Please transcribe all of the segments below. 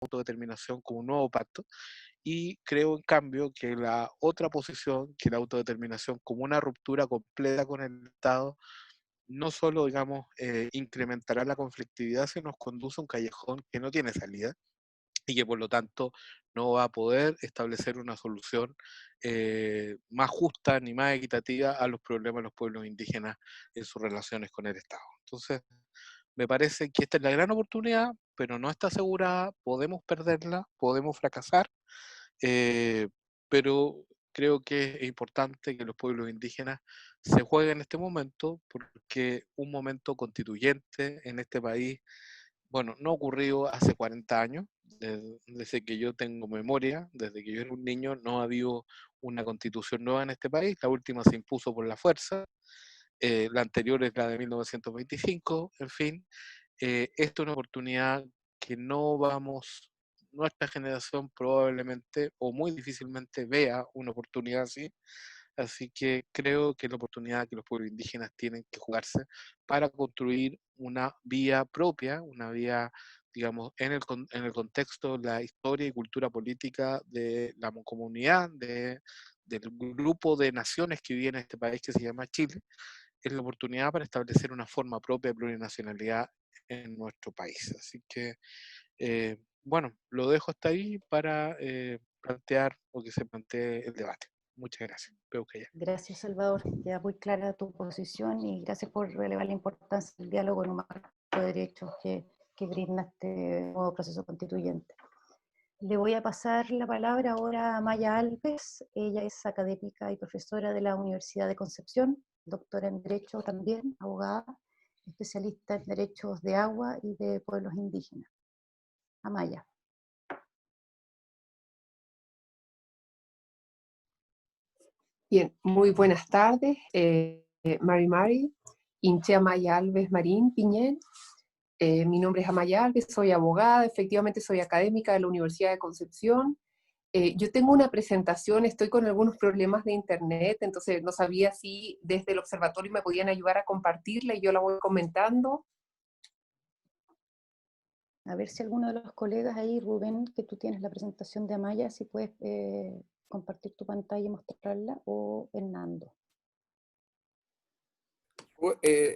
autodeterminación como un nuevo pacto, y creo en cambio que la otra posición, que la autodeterminación como una ruptura completa con el Estado, no solo, digamos, incrementará la conflictividad, sino nos conduce a un callejón que no tiene salida y que por lo tanto no va a poder establecer una solución más justa ni más equitativa a los problemas de los pueblos indígenas en sus relaciones con el Estado. Entonces, me parece que esta es la gran oportunidad, pero no está asegurada, podemos perderla, podemos fracasar, eh, pero creo que es importante que los pueblos indígenas se jueguen este momento, porque un momento constituyente en este país, bueno, no ocurrió hace 40 años, desde que yo tengo memoria, desde que yo era un niño, no ha habido una constitución nueva en este país, la última se impuso por la fuerza, la anterior es la de 1925, en fin, esta es una oportunidad que no vamos, nuestra generación probablemente o muy difícilmente vea una oportunidad así, así que creo que es la oportunidad que los pueblos indígenas tienen que jugarse para construir una vía propia, una vía, digamos, en el contexto de la historia y cultura política de la comunidad, del grupo de naciones que vive en este país que se llama Chile, es la oportunidad para establecer una forma propia de plurinacionalidad en nuestro país. Así que, bueno, lo dejo hasta ahí para plantear o que se plantee el debate. Muchas gracias. Veo que ya. Gracias, Salvador. Ya muy clara tu posición y gracias por relevar la importancia del diálogo en un marco de derechos que brinda este nuevo proceso constituyente. Le voy a pasar la palabra ahora a Maya Alves. Ella es académica y profesora de la Universidad de Concepción, doctora en Derecho también, abogada, especialista en derechos de agua y de pueblos indígenas. Amaya. Bien, muy buenas tardes. Mari, Inche Amaya Alves Marín Piñén. Mi nombre es Amaya Alves, soy abogada, efectivamente soy académica de la Universidad de Concepción. Yo tengo una presentación, estoy con algunos problemas de internet, entonces no sabía si desde el observatorio me podían ayudar a compartirla y yo la voy comentando. A ver si alguno de los colegas ahí, Rubén, que tú tienes la presentación de Amaya, si puedes compartir tu pantalla y mostrarla, o Hernando.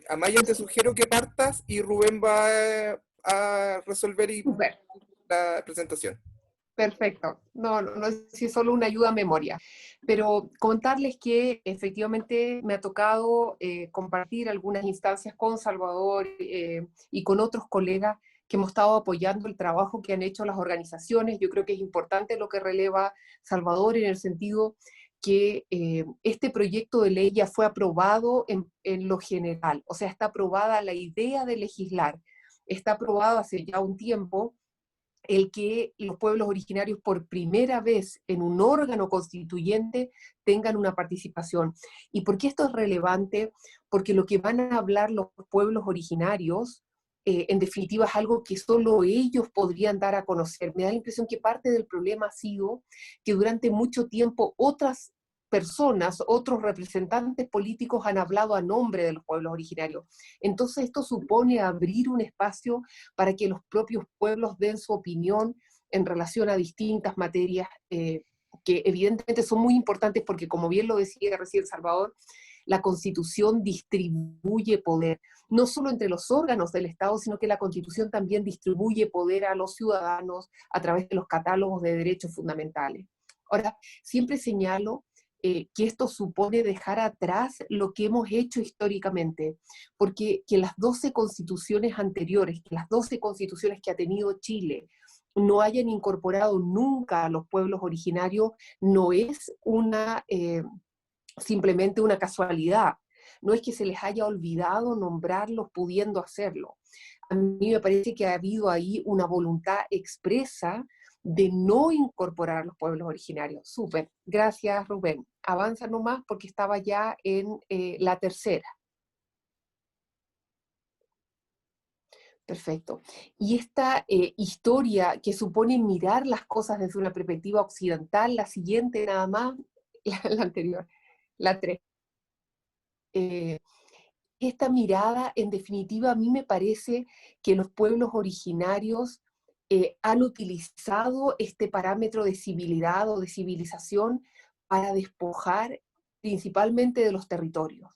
Amaya, te sugiero que partas y Rubén va a resolver Super. la presentación. Perfecto, no es si solo una ayuda a memoria, pero contarles que efectivamente me ha tocado compartir algunas instancias con Salvador y con otros colegas que hemos estado apoyando el trabajo que han hecho las organizaciones. Yo creo que es importante lo que releva Salvador en el sentido que este proyecto de ley ya fue aprobado en lo general, o sea, está aprobada la idea de legislar, está aprobado hace ya un tiempo el que los pueblos originarios por primera vez en un órgano constituyente tengan una participación. ¿Y por qué esto es relevante? Porque lo que van a hablar los pueblos originarios, en definitiva, es algo que solo ellos podrían dar a conocer. Me da la impresión que parte del problema ha sido que durante mucho tiempo otras personas, otros representantes políticos han hablado a nombre de los pueblos originarios. Entonces esto supone abrir un espacio para que los propios pueblos den su opinión en relación a distintas materias que evidentemente son muy importantes porque, como bien lo decía recién Salvador, la Constitución distribuye poder, no solo entre los órganos del Estado, sino que la Constitución también distribuye poder a los ciudadanos a través de los catálogos de derechos fundamentales. Ahora, siempre señalo que esto supone dejar atrás lo que hemos hecho históricamente, porque que las 12 constituciones anteriores, que las 12 constituciones que ha tenido Chile, no hayan incorporado nunca a los pueblos originarios, no es simplemente una casualidad. No es que se les haya olvidado nombrarlos pudiendo hacerlo. A mí me parece que ha habido ahí una voluntad expresa de no incorporar a los pueblos originarios. Súper, gracias Rubén. Avanza nomás porque estaba ya en la tercera. Perfecto. Y esta historia que supone mirar las cosas desde una perspectiva occidental, la siguiente nada más, la anterior, la 3. Esta mirada, en definitiva, a mí me parece que los pueblos originarios han utilizado este parámetro de civilidad o de civilización para despojar principalmente de los territorios.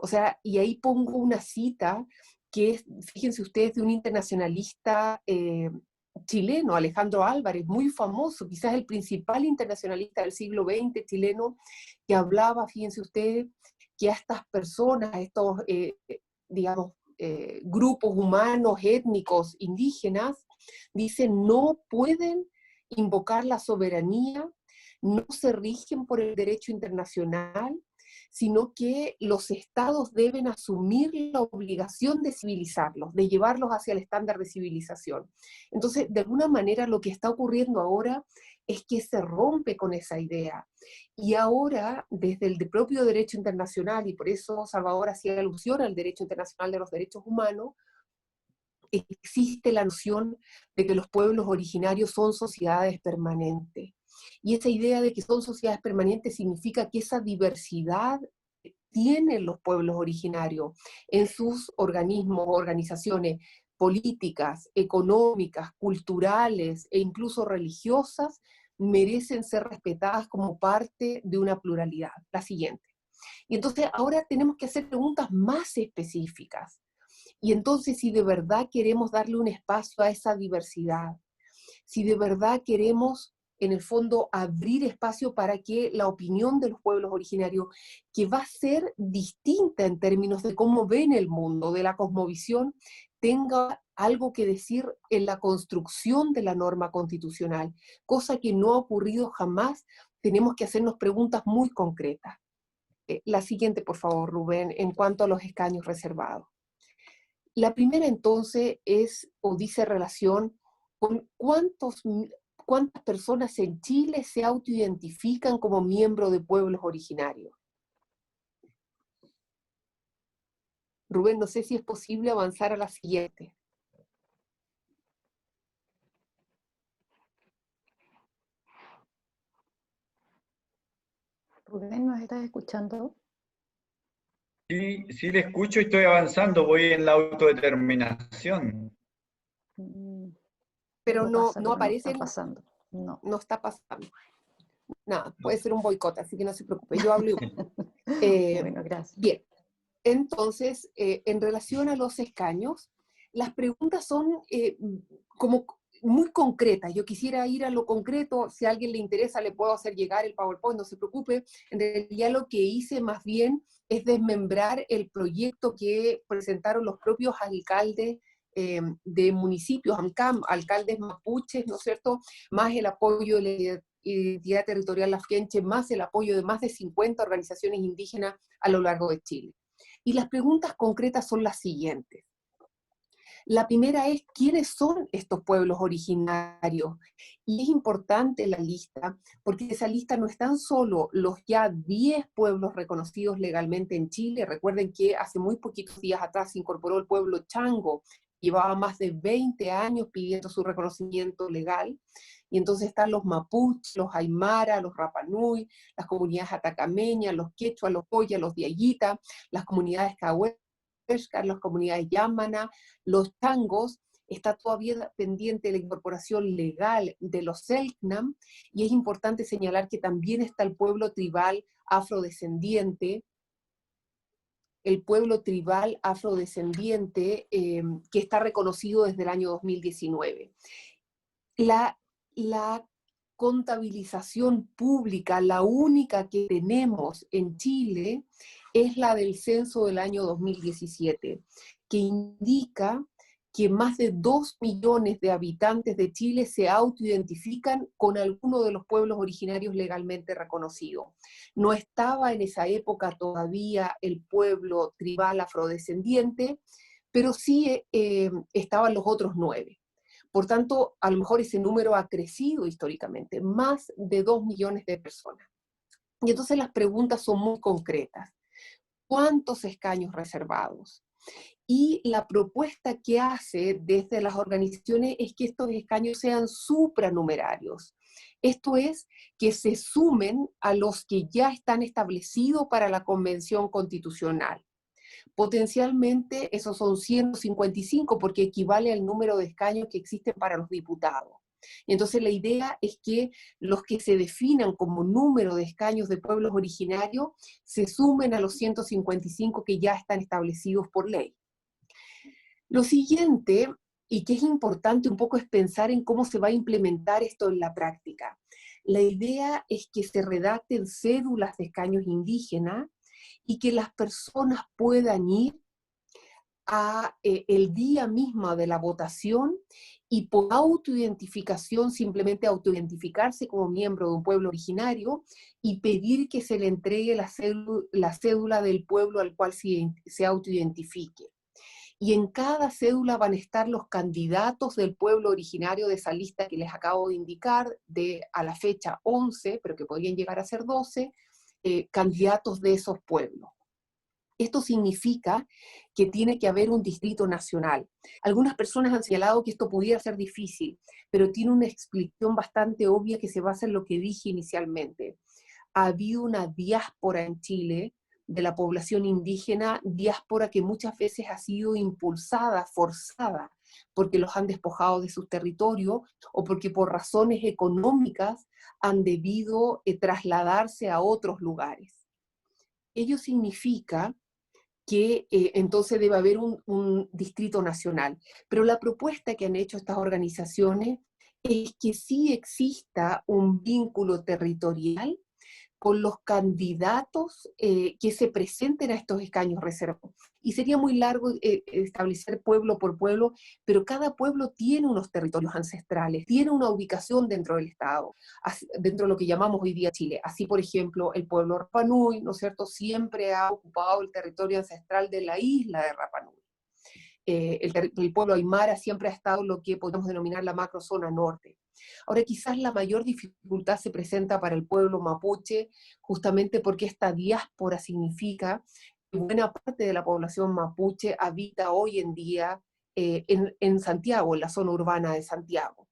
O sea, y ahí pongo una cita que es, fíjense ustedes, de un internacionalista chileno, Alejandro Álvarez, muy famoso, quizás el principal internacionalista del siglo XX chileno, que hablaba, fíjense ustedes, que a estas personas, a estos, digamos, grupos humanos, étnicos, indígenas, dicen, no pueden invocar la soberanía, no se rigen por el derecho internacional, sino que los estados deben asumir la obligación de civilizarlos, de llevarlos hacia el estándar de civilización. Entonces, de alguna manera, lo que está ocurriendo ahora es que se rompe con esa idea. Y ahora, desde el propio derecho internacional, y por eso Salvador hacía alusión al derecho internacional de los derechos humanos, existe la noción de que los pueblos originarios son sociedades permanentes. Y esa idea de que son sociedades permanentes significa que esa diversidad tienen los pueblos originarios en sus organismos, organizaciones políticas, económicas, culturales e incluso religiosas, merecen ser respetadas como parte de una pluralidad. La siguiente. Y entonces ahora tenemos que hacer preguntas más específicas. Y entonces, si de verdad queremos darle un espacio a esa diversidad, si de verdad queremos, en el fondo, abrir espacio para que la opinión de los pueblos originarios, que va a ser distinta en términos de cómo ven el mundo, de la cosmovisión, tenga algo que decir en la construcción de la norma constitucional, cosa que no ha ocurrido jamás, tenemos que hacernos preguntas muy concretas. La siguiente, por favor, Rubén, en cuanto a los escaños reservados. La primera entonces es, o dice relación con cuántas personas en Chile se autoidentifican como miembros de pueblos originarios. Rubén, no sé si es posible avanzar a la siguiente. Rubén, ¿nos estás escuchando? Sí, sí le escucho y estoy avanzando, voy en la autodeterminación. Pero Algo no, pasa, no pero no aparece, está pasando. No. no está pasando. Nada, puede ser un boicot, así que no se preocupe, yo hablo igual. Bueno, gracias. Bien, entonces, en relación a los escaños, las preguntas son como muy concretas. Yo quisiera ir a lo concreto, si a alguien le interesa le puedo hacer llegar el PowerPoint, no se preocupe. En realidad lo que hice más bien es desmembrar el proyecto que presentaron los propios alcaldes de municipios, alcaldes mapuches, ¿no es cierto?, más el apoyo de la identidad territorial lafkenche, más el apoyo de más de 50 organizaciones indígenas a lo largo de Chile. Y las preguntas concretas son las siguientes. La primera es, ¿quiénes son estos pueblos originarios? Y es importante la lista, porque esa lista no están solo los ya 10 pueblos reconocidos legalmente en Chile. Recuerden que hace muy poquitos días atrás se incorporó el pueblo Chango, llevaba más de 20 años pidiendo su reconocimiento legal. Y entonces están los mapuches, los aymara, los rapanui, las comunidades atacameñas, los quechua, los poya, los diaguita, las comunidades cahué, las comunidades yámana, los tangos. Está todavía pendiente la incorporación legal de los Selknam, y es importante señalar que también está el pueblo tribal afrodescendiente, que está reconocido desde el año 2019. La contabilización pública, la única que tenemos en Chile, es la del censo del año 2017, que indica que más de 2 millones de habitantes de Chile se autoidentifican con alguno de los pueblos originarios legalmente reconocidos. No estaba en esa época todavía el pueblo tribal afrodescendiente, pero sí estaban los otros 9. Por tanto, a lo mejor ese número ha crecido históricamente, más de 2 millones de personas. Y entonces las preguntas son muy concretas. ¿Cuántos escaños reservados? Y la propuesta que hace desde las organizaciones es que estos escaños sean supranumerarios. Esto es, que se sumen a los que ya están establecidos para la Convención Constitucional. Potencialmente esos son 155 porque equivale al número de escaños que existen para los diputados. Y entonces la idea es que los que se definan como número de escaños de pueblos originarios se sumen a los 155 que ya están establecidos por ley. Lo siguiente, y que es importante un poco, es pensar en cómo se va a implementar esto en la práctica. La idea es que se redacten cédulas de escaños indígenas y que las personas puedan ir a el día mismo de la votación y por autoidentificación, simplemente autoidentificarse como miembro de un pueblo originario y pedir que se le entregue la cédula del pueblo al cual se autoidentifique. Y en cada cédula van a estar los candidatos del pueblo originario de esa lista que les acabo de indicar, a la fecha 11, pero que podrían llegar a ser 12, candidatos de esos pueblos. Esto significa que tiene que haber un distrito nacional. Algunas personas han señalado que esto pudiera ser difícil, pero tiene una explicación bastante obvia que se basa en lo que dije inicialmente. Ha habido una diáspora en Chile de la población indígena, diáspora que muchas veces ha sido impulsada, forzada, porque los han despojado de sus territorios o porque por razones económicas han debido trasladarse a otros lugares. Ello significa que entonces debe haber un distrito nacional. Pero la propuesta que han hecho estas organizaciones es que sí exista un vínculo territorial con los candidatos que se presenten a estos escaños reservados. Y sería muy largo establecer pueblo por pueblo, pero cada pueblo tiene unos territorios ancestrales, tiene una ubicación dentro del Estado, dentro de lo que llamamos hoy día Chile. Así, por ejemplo, el pueblo Rapa Nui, ¿no es cierto?, siempre ha ocupado el territorio ancestral de la isla de Rapa Nui. El pueblo Aymara siempre ha estado en lo que podemos denominar la macrozona norte. Ahora, quizás la mayor dificultad se presenta para el pueblo mapuche, justamente porque esta diáspora significa que buena parte de la población mapuche habita hoy en día en Santiago, en la zona urbana de Santiago.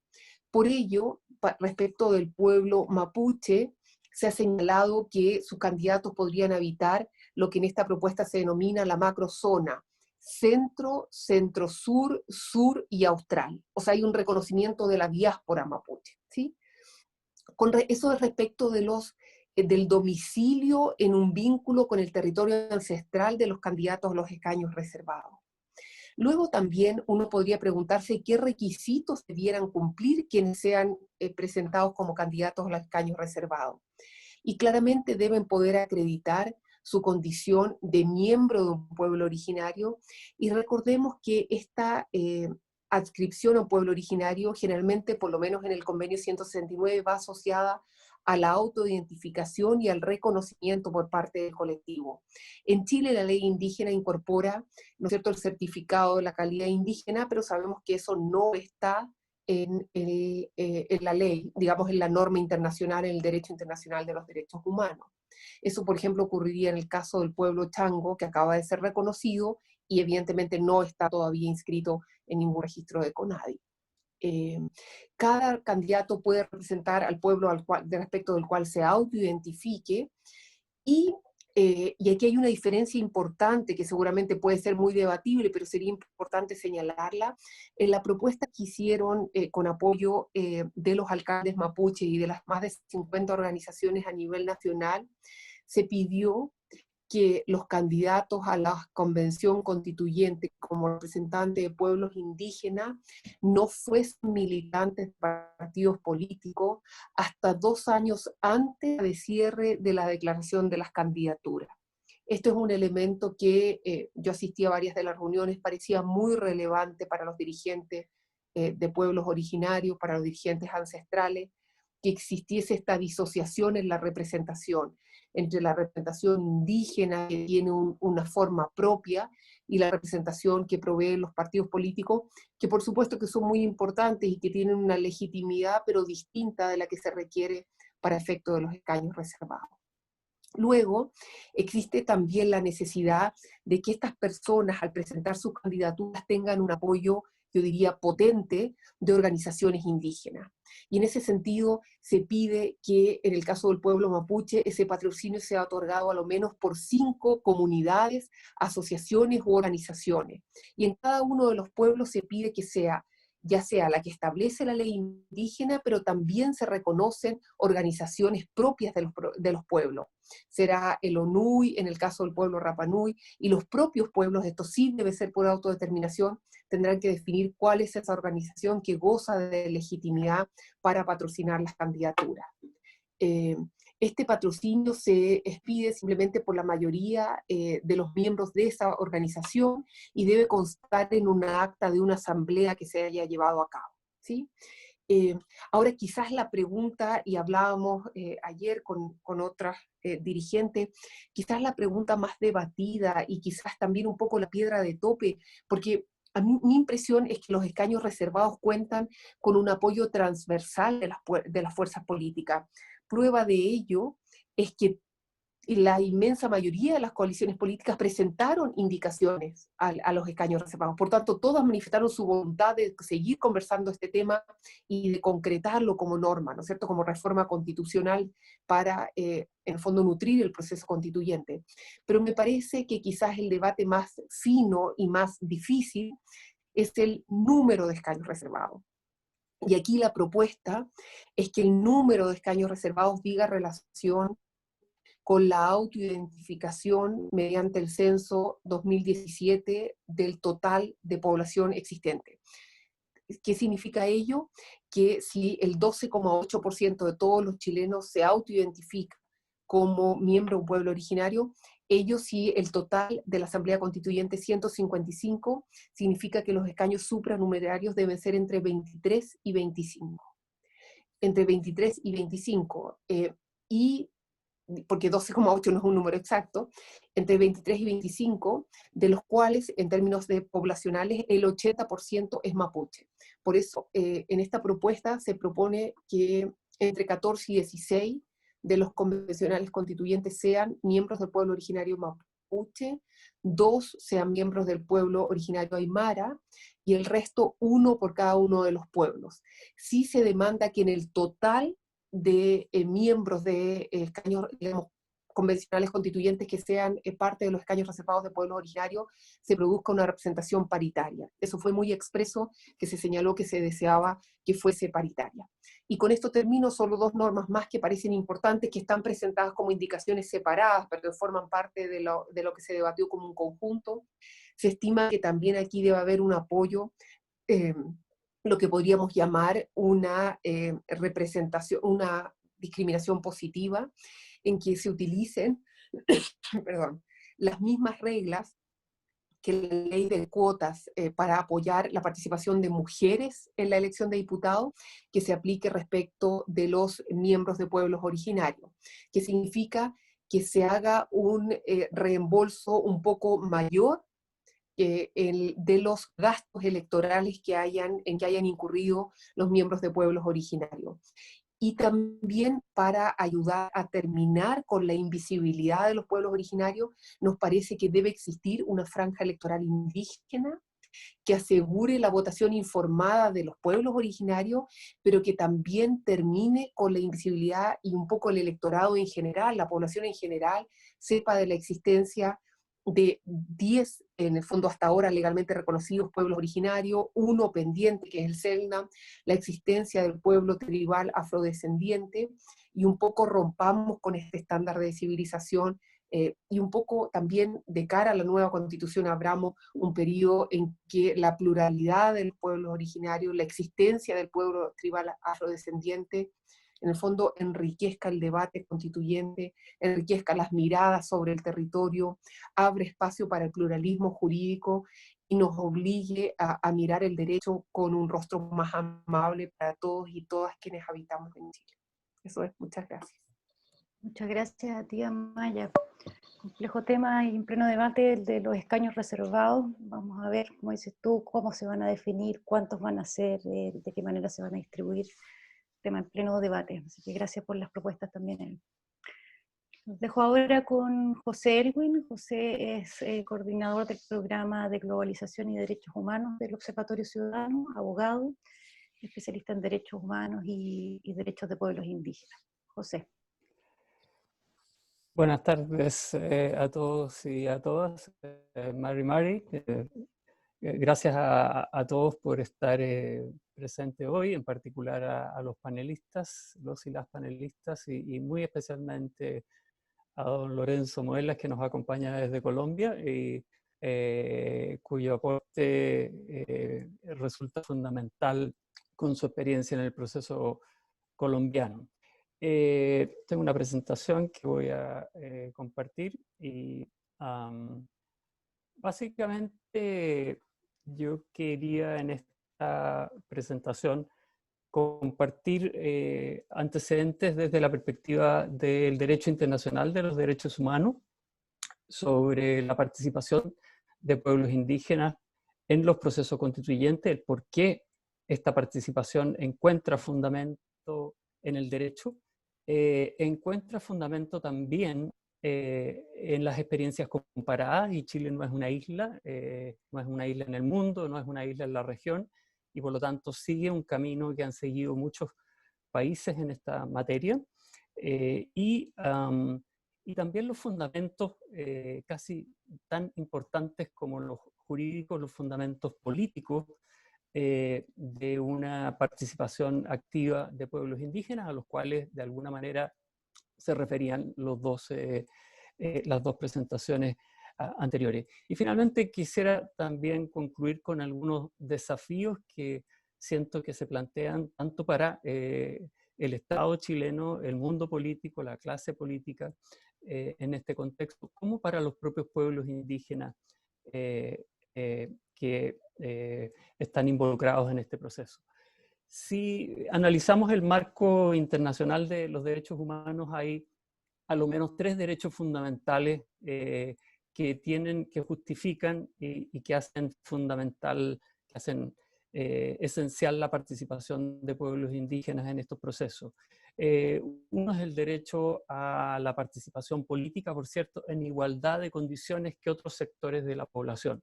Por ello, respecto del pueblo mapuche, se ha señalado que sus candidatos podrían habitar lo que en esta propuesta se denomina la macrozona, centro, centro-sur, sur y austral. O sea, hay un reconocimiento de la diáspora mapuche, ¿sí? Eso es respecto de del domicilio en un vínculo con el territorio ancestral de los candidatos a los escaños reservados. Luego también uno podría preguntarse qué requisitos debieran cumplir quienes sean presentados como candidatos a los escaños reservados. Y claramente deben poder acreditar su condición de miembro de un pueblo originario, y recordemos que esta adscripción a un pueblo originario generalmente, por lo menos en el convenio 169, va asociada a la autoidentificación y al reconocimiento por parte del colectivo. En Chile la ley indígena incorpora, ¿no es cierto?, el certificado de la calidad indígena, pero sabemos que eso no está en la ley, digamos en la norma internacional, en el derecho internacional de los derechos humanos. Eso, por ejemplo, ocurriría en el caso del pueblo chango, que acaba de ser reconocido y evidentemente no está todavía inscrito en ningún registro de CONADI. Cada candidato puede representar al pueblo respecto del cual se autoidentifique, y aquí hay una diferencia importante que seguramente puede ser muy debatible, pero sería importante señalarla. En la propuesta que hicieron con apoyo de los alcaldes mapuche y de las más de 50 organizaciones a nivel nacional, se pidió que los candidatos a la convención constituyente como representantes de pueblos indígenas no fuesen militantes de partidos políticos hasta 2 años antes de cierre de la declaración de las candidaturas. Esto es un elemento que yo asistí a varias de las reuniones, parecía muy relevante para los dirigentes de pueblos originarios, para los dirigentes ancestrales, que existiese esta disociación en la representación entre la representación indígena, que tiene una forma propia, y la representación que proveen los partidos políticos, que por supuesto que son muy importantes y que tienen una legitimidad, pero distinta de la que se requiere para efecto de los escaños reservados. Luego, existe también la necesidad de que estas personas, al presentar sus candidaturas, tengan un apoyo yo diría, potente de organizaciones indígenas. Y en ese sentido se pide que en el caso del pueblo mapuche ese patrocinio sea otorgado a lo menos por 5 comunidades, asociaciones u organizaciones. Y en cada uno de los pueblos se pide que sea, ya sea la que establece la ley indígena, pero también se reconocen organizaciones propias de los pueblos. Será el ONUY, en el caso del pueblo Rapa Nui, y los propios pueblos, esto sí debe ser por autodeterminación, tendrán que definir cuál es esa organización que goza de legitimidad para patrocinar las candidaturas. Este patrocinio se expide simplemente por la mayoría de los miembros de esa organización y debe constar en una acta de una asamblea que se haya llevado a cabo, ¿sí? Ahora quizás la pregunta, y hablábamos ayer con otras dirigentes, quizás la pregunta más debatida y quizás también un poco la piedra de tope, porque a mí, mi impresión es que los escaños reservados cuentan con un apoyo transversal de las fuerzas políticas. Prueba de ello es que la inmensa mayoría de las coaliciones políticas presentaron indicaciones a los escaños reservados. Por tanto, todas manifestaron su voluntad de seguir conversando este tema y de concretarlo como norma, ¿no es cierto?, como reforma constitucional para, en el fondo, nutrir el proceso constituyente. Pero me parece que quizás el debate más fino y más difícil es el número de escaños reservados. Y aquí la propuesta es que el número de escaños reservados diga relación con la autoidentificación mediante el censo 2017 del total de población existente. ¿Qué significa ello? Que si el 12,8% de todos los chilenos se autoidentifica como miembro de un pueblo originario, ello si el total de la Asamblea Constituyente 155, significa que los escaños supranumerarios deben ser entre 23 y 25. Entre 23 y 25. Y porque 12,8 no es un número exacto, entre 23 y 25, de los cuales, en términos de poblacionales, el 80% es mapuche. Por eso, en esta propuesta se propone que entre 14 y 16 de los convencionales constituyentes sean miembros del pueblo originario mapuche, 2 sean miembros del pueblo originario aymara, y el resto 1 por cada uno de los pueblos. Sí se demanda que en el total de miembros de escaños, digamos, convencionales constituyentes que sean parte de los escaños reservados de pueblos originarios, se produzca una representación paritaria. Eso fue muy expreso, que se señaló que se deseaba que fuese paritaria. Y con esto termino, solo 2 normas más que parecen importantes, que están presentadas como indicaciones separadas, pero que forman parte de lo que se debatió como un conjunto. Se estima que también aquí debe haber un apoyo, lo que podríamos llamar una representación, una discriminación positiva, en que se utilicen perdón, las mismas reglas que la ley de cuotas para apoyar la participación de mujeres en la elección de diputados, que se aplique respecto de los miembros de pueblos originarios, que significa que se haga un reembolso un poco mayor de los gastos electorales en que hayan incurrido los miembros de pueblos originarios. Y también para ayudar a terminar con la invisibilidad de los pueblos originarios, nos parece que debe existir una franja electoral indígena que asegure la votación informada de los pueblos originarios, pero que también termine con la invisibilidad y un poco el electorado en general, la población en general, sepa de la existencia de 10, en el fondo hasta ahora legalmente reconocidos pueblos originarios, 1 pendiente que es el Selknam, la existencia del pueblo tribal afrodescendiente, y un poco rompamos con este estándar de civilización, y un poco también de cara a la nueva constitución abramos un periodo en que la pluralidad del pueblo originario, la existencia del pueblo tribal afrodescendiente, en el fondo enriquezca el debate constituyente, enriquezca las miradas sobre el territorio, abre espacio para el pluralismo jurídico y nos obligue a mirar el derecho con un rostro más amable para todos y todas quienes habitamos en Chile. Eso es, muchas gracias. Muchas gracias a ti, Amaya. Complejo tema y en pleno debate el de los escaños reservados. Vamos a ver, como dices tú, cómo se van a definir, cuántos van a ser, de qué manera se van a distribuir. Tema en pleno debate. Así que gracias por las propuestas también. Los dejo ahora con José Elwin. José es coordinador del programa de globalización y derechos humanos del Observatorio Ciudadano, abogado, especialista en derechos humanos y derechos de pueblos indígenas. José. Buenas tardes a todos y a todas. Mari, gracias a todos por estar presentes hoy, en particular a los panelistas, los y las panelistas, y muy especialmente a don Lorenzo Moelas, que nos acompaña desde Colombia y cuyo aporte resulta fundamental con su experiencia en el proceso colombiano. Tengo una presentación que voy a compartir y básicamente yo quería en esta presentación compartir antecedentes desde la perspectiva del derecho internacional de los derechos humanos sobre la participación de pueblos indígenas en los procesos constituyentes, el por qué esta participación encuentra fundamento en el derecho, encuentra fundamento también en las experiencias comparadas, y Chile no es una isla en el mundo, no es una isla en la región, y por lo tanto sigue un camino que han seguido muchos países en esta materia, y también los fundamentos casi tan importantes como los jurídicos, los fundamentos políticos de una participación activa de pueblos indígenas, a los cuales de alguna manera se referían las dos presentaciones anteriores. Y finalmente quisiera también concluir con algunos desafíos que siento que se plantean tanto para el Estado chileno, el mundo político, la clase política en este contexto, como para los propios pueblos indígenas que están involucrados en este proceso. Si analizamos el marco internacional de los derechos humanos, hay a lo menos 3 derechos fundamentales que justifican y que hacen fundamental, que hacen esencial la participación de pueblos indígenas en estos procesos. Uno es el derecho a la participación política, por cierto, en igualdad de condiciones que otros sectores de la población.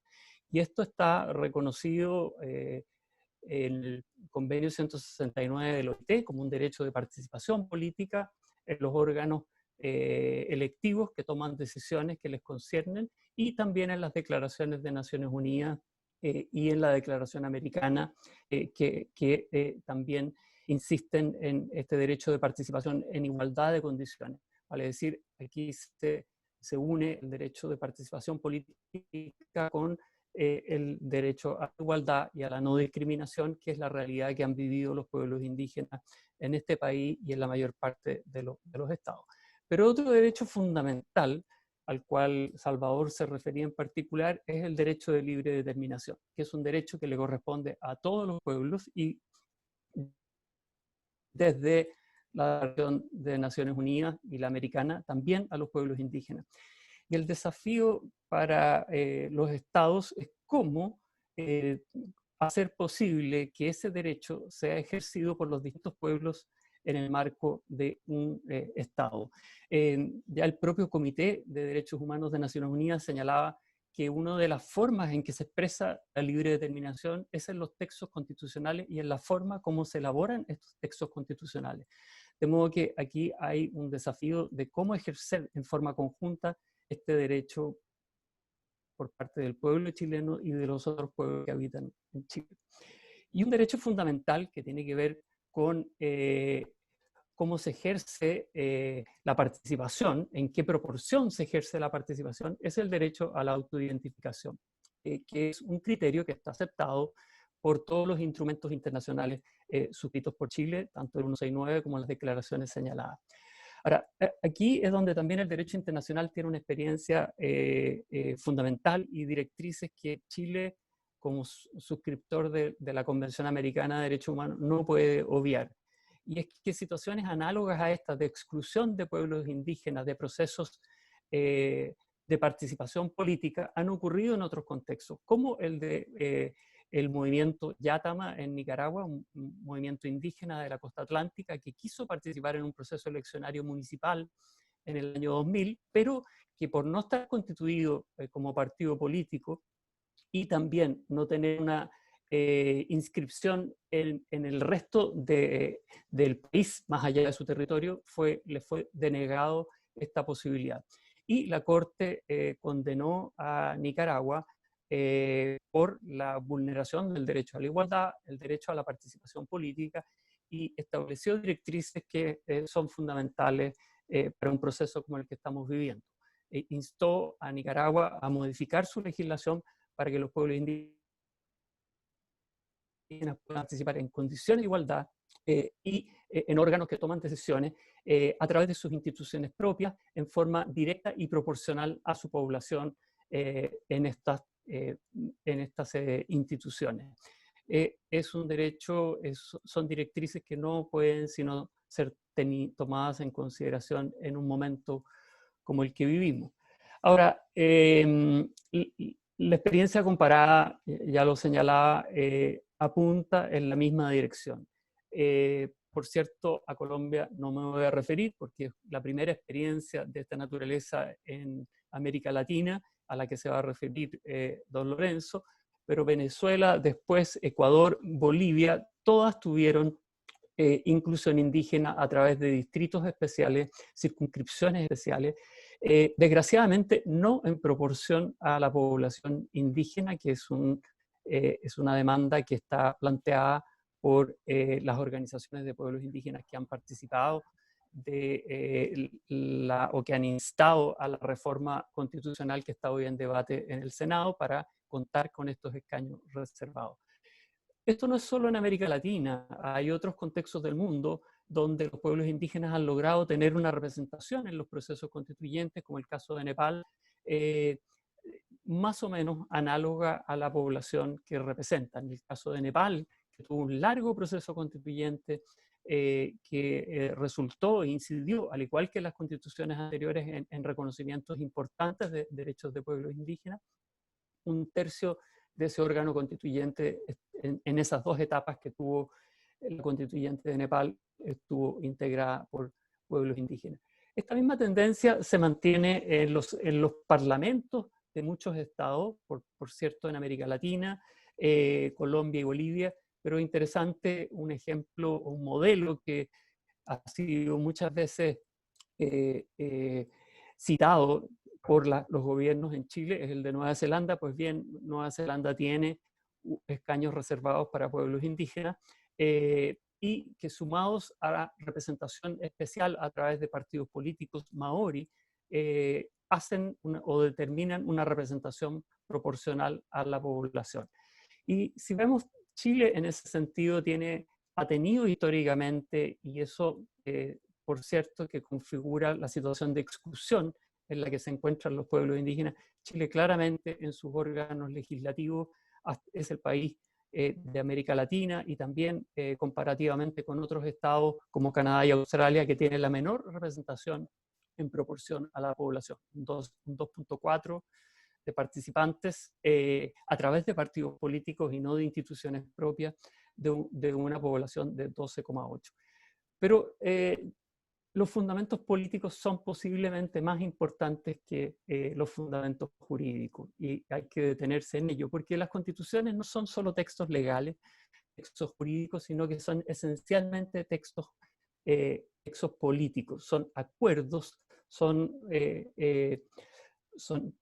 Y esto está reconocido en el convenio 169 del OIT como un derecho de participación política en los órganos electivos que toman decisiones que les conciernen, y también en las declaraciones de Naciones Unidas y en la Declaración Americana que también insisten en este derecho de participación en igualdad de condiciones. Vale decir, aquí se une el derecho de participación política con el derecho a la igualdad y a la no discriminación, que es la realidad que han vivido los pueblos indígenas en este país y en la mayor parte de los estados. Pero otro derecho fundamental al cual Salvador se refería en particular es el derecho de libre determinación, que es un derecho que le corresponde a todos los pueblos y desde la Declaración de Naciones Unidas y la americana también a los pueblos indígenas. Y el desafío para los estados es cómo hacer posible que ese derecho sea ejercido por los distintos pueblos en el marco de un Estado. Ya el propio Comité de Derechos Humanos de Naciones Unidas señalaba que una de las formas en que se expresa la libre determinación es en los textos constitucionales y en la forma como se elaboran estos textos constitucionales. De modo que aquí hay un desafío de cómo ejercer en forma conjunta este derecho por parte del pueblo chileno y de los otros pueblos que habitan en Chile. Y un derecho fundamental que tiene que ver con cómo se ejerce la participación, en qué proporción se ejerce la participación, es el derecho a la autoidentificación, que es un criterio que está aceptado por todos los instrumentos internacionales suscritos por Chile, tanto el 169 como las declaraciones señaladas. Ahora, aquí es donde también el derecho internacional tiene una experiencia fundamental y directrices que Chile, como suscriptor de la Convención Americana de Derechos Humanos, no puede obviar. Y es que situaciones análogas a estas de exclusión de pueblos indígenas de procesos de participación política han ocurrido en otros contextos, como el de el movimiento Yátama en Nicaragua, un movimiento indígena de la costa atlántica que quiso participar en un proceso eleccionario municipal en el año 2000, pero que por no estar constituido como partido político y también no tener una inscripción en el resto del país, más allá de su territorio, le fue denegado esta posibilidad. Y la Corte condenó a Nicaragua por la vulneración del derecho a la igualdad, el derecho a la participación política, y estableció directrices que son fundamentales para un proceso como el que estamos viviendo. Instó a Nicaragua a modificar su legislación para que los pueblos indígenas puedan participar en condiciones de igualdad y en órganos que toman decisiones a través de sus instituciones propias en forma directa y proporcional a su población en estas instituciones. Es un derecho, son directrices que no pueden sino ser tomadas en consideración en un momento como el que vivimos. Ahora, la experiencia comparada, ya lo señalaba, apunta en la misma dirección. Por cierto, a Colombia no me voy a referir porque es la primera experiencia de esta naturaleza en América Latina a la que se va a referir don Lorenzo, pero Venezuela, después Ecuador, Bolivia, todas tuvieron inclusión indígena a través de distritos especiales, circunscripciones especiales, desgraciadamente no en proporción a la población indígena, que es una demanda que está planteada por las organizaciones de pueblos indígenas que han participado o que han instado a la reforma constitucional que está hoy en debate en el Senado para contar con estos escaños reservados. Esto no es solo en América Latina, hay otros contextos del mundo donde los pueblos indígenas han logrado tener una representación en los procesos constituyentes, como el caso de Nepal, más o menos análoga a la población que representan. En el caso de Nepal, que tuvo un largo proceso constituyente que resultó e incidió, al igual que las constituciones anteriores, en reconocimientos importantes de derechos de pueblos indígenas. Un tercio de ese órgano constituyente en esas dos etapas que tuvo la constituyente de Nepal estuvo integrada por pueblos indígenas. Esta misma tendencia se mantiene en los parlamentos de muchos estados, por cierto, en América Latina, Colombia y Bolivia, pero interesante un ejemplo, un modelo que ha sido muchas veces citado por los gobiernos en Chile, es el de Nueva Zelanda. Pues bien, Nueva Zelanda tiene escaños reservados para pueblos indígenas y que, sumados a la representación especial a través de partidos políticos maori, hacen o determinan una representación proporcional a la población. Y si vemos, Chile en ese sentido ha tenido históricamente, y eso por cierto que configura la situación de exclusión en la que se encuentran los pueblos indígenas. Chile claramente en sus órganos legislativos es el país de América Latina y también comparativamente con otros estados como Canadá y Australia, que tienen la menor representación en proporción a la población, un 2.4 de participantes a través de partidos políticos y no de instituciones propias de una población de 12,8. Pero los fundamentos políticos son posiblemente más importantes que los fundamentos jurídicos, y hay que detenerse en ello, porque las constituciones no son solo textos legales, textos jurídicos, sino que son esencialmente textos políticos, son acuerdos, son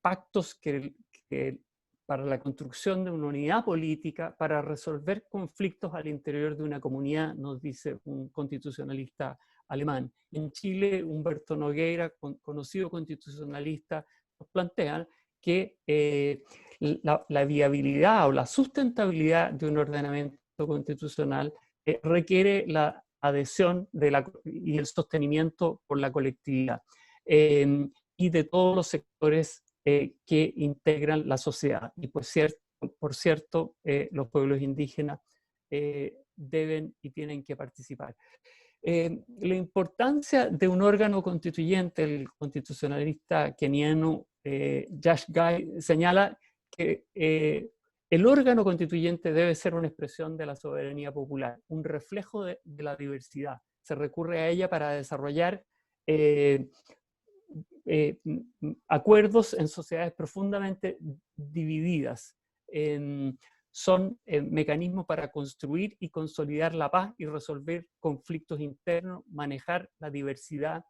pactos que para la construcción de una unidad política, para resolver conflictos al interior de una comunidad, nos dice un constitucionalista alemán. En Chile, Humberto Nogueira, conocido constitucionalista, nos plantea que la viabilidad o la sustentabilidad de un ordenamiento constitucional requiere la adhesión y el sostenimiento por la colectividad y de todos los sectores que integran la sociedad. Y por cierto, los pueblos indígenas deben y tienen que participar. La importancia de un órgano constituyente, el constitucionalista keniano Josh Gai señala que el órgano constituyente debe ser una expresión de la soberanía popular, un reflejo de la diversidad. Se recurre a ella para desarrollar acuerdos en sociedades profundamente divididas. Son mecanismos para construir y consolidar la paz y resolver conflictos internos, manejar la diversidad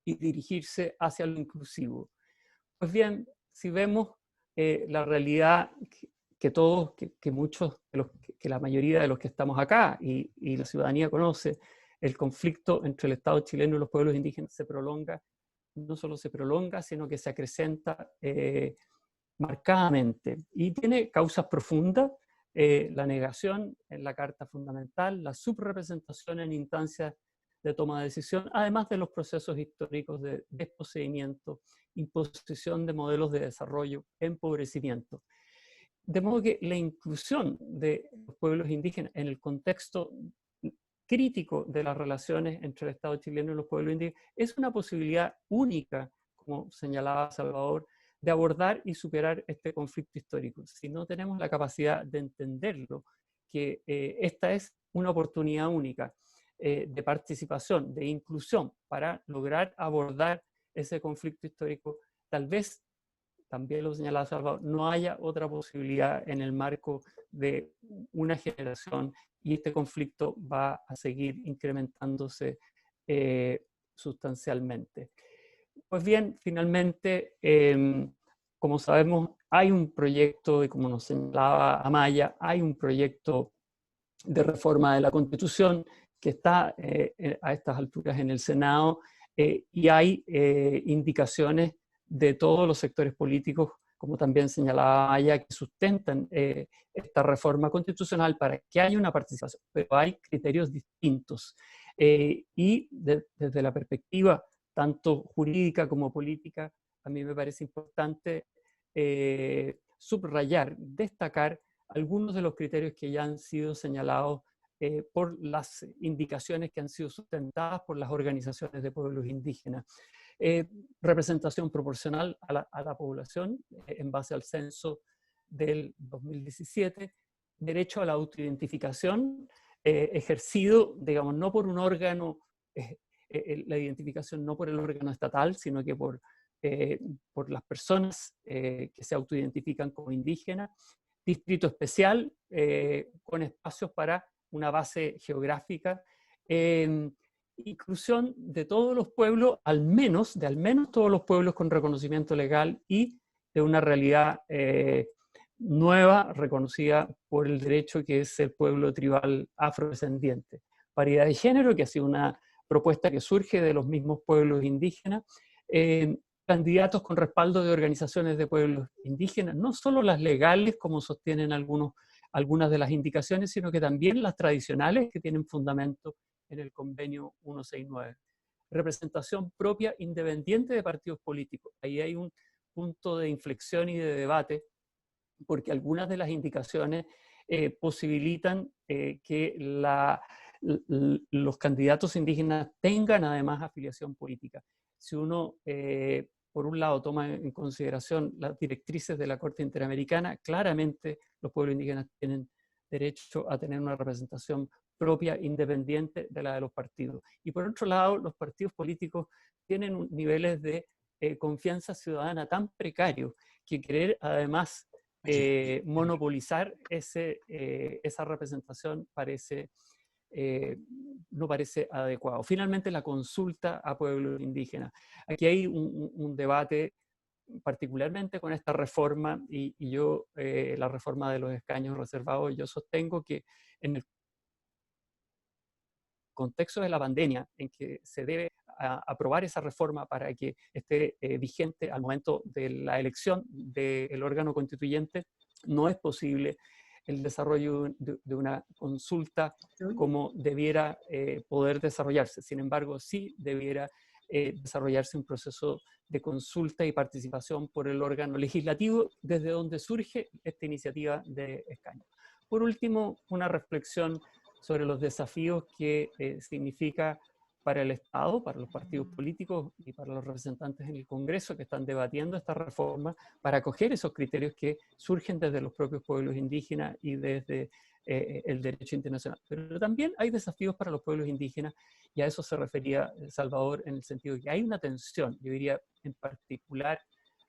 y dirigirse hacia lo inclusivo. Pues bien, si vemos la realidad que muchos, que la mayoría de los que estamos acá y la ciudadanía conoce, el conflicto entre el Estado chileno y los pueblos indígenas se prolonga, no solo se prolonga, sino que se acrecenta marcadamente y tiene causas profundas, la negación en la Carta Fundamental, la subrepresentación en instancias de toma de decisión, además de los procesos históricos de desposeimiento, imposición de modelos de desarrollo, empobrecimiento. De modo que la inclusión de los pueblos indígenas en el contexto crítico de las relaciones entre el Estado chileno y los pueblos indígenas es una posibilidad única, como señalaba Salvador, de abordar y superar este conflicto histórico. Si no tenemos la capacidad de entenderlo, que esta es una oportunidad única de participación, de inclusión para lograr abordar ese conflicto histórico, tal vez, también lo señalaba Salvador, no haya otra posibilidad en el marco de una generación y este conflicto va a seguir incrementándose sustancialmente. Pues bien, finalmente, como sabemos, hay un proyecto, y como nos señalaba Amaya, hay un proyecto de reforma de la Constitución que está a estas alturas en el Senado y hay indicaciones de todos los sectores políticos, como también señalaba Amaya, que sustentan esta reforma constitucional para que haya una participación, pero hay criterios distintos. Y desde la perspectiva tanto jurídica como política, a mí me parece importante subrayar, destacar algunos de los criterios que ya han sido señalados por las indicaciones que han sido sustentadas por las organizaciones de pueblos indígenas. Representación proporcional a la población en base al censo del 2017, derecho a la autoidentificación ejercido, digamos, no por un órgano, la identificación no por el órgano estatal, sino que por las personas que se autoidentifican como indígenas, distrito especial con espacios para una base geográfica, inclusión de todos los pueblos, de al menos todos los pueblos con reconocimiento legal y de una realidad nueva, reconocida por el derecho, que es el pueblo tribal afrodescendiente. Paridad de género, que ha sido una propuesta que surge de los mismos pueblos indígenas, candidatos con respaldo de organizaciones de pueblos indígenas, no solo las legales, como sostienen algunas de las indicaciones, sino que también las tradicionales, que tienen fundamento en el convenio 169. Representación propia independiente de partidos políticos. Ahí hay un punto de inflexión y de debate, porque algunas de las indicaciones posibilitan que los candidatos indígenas tengan además afiliación política. Si uno, por un lado, toma en consideración las directrices de la Corte Interamericana, claramente los pueblos indígenas tienen derecho a tener una representación propia, independiente de la de los partidos. Y por otro lado, los partidos políticos tienen niveles de confianza ciudadana tan precarios que querer además monopolizar esa representación no parece adecuado. Finalmente, la consulta a pueblos indígenas. Aquí hay un debate particularmente con esta reforma y yo, la reforma de los escaños reservados, yo sostengo que en el contexto de la pandemia, en que se debe aprobar esa reforma para que esté vigente al momento de la elección del órgano constituyente, no es posible el desarrollo de una consulta como debiera poder desarrollarse. Sin embargo, sí debiera desarrollarse un proceso de consulta y participación por el órgano legislativo, desde donde surge esta iniciativa de escaño. Por último, una reflexión sobre los desafíos que significa para el Estado, para los partidos políticos y para los representantes en el Congreso que están debatiendo esta reforma, para acoger esos criterios que surgen desde los propios pueblos indígenas y desde el derecho internacional. Pero también hay desafíos para los pueblos indígenas, y a eso se refería Salvador, en el sentido de que hay una tensión, yo diría en particular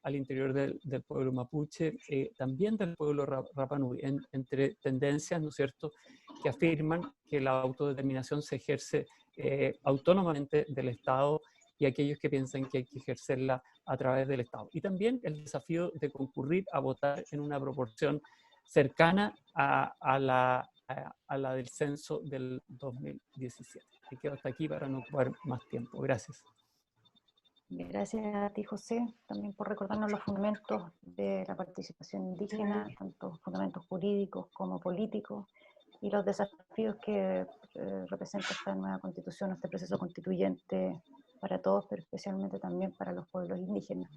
al interior del pueblo mapuche, también del pueblo Rapa Nui, entre tendencias, ¿no es cierto?, que afirman que la autodeterminación se ejerce autónomamente del Estado, y aquellos que piensan que hay que ejercerla a través del Estado. Y también el desafío de concurrir a votar en una proporción cercana a la del censo del 2017. Y quedo hasta aquí para no ocupar más tiempo. Gracias. Gracias a ti, José, también por recordarnos los fundamentos de la participación indígena, tanto fundamentos jurídicos como políticos, y los desafíos que representa esta nueva constitución, este proceso constituyente para todos, pero especialmente también para los pueblos indígenas.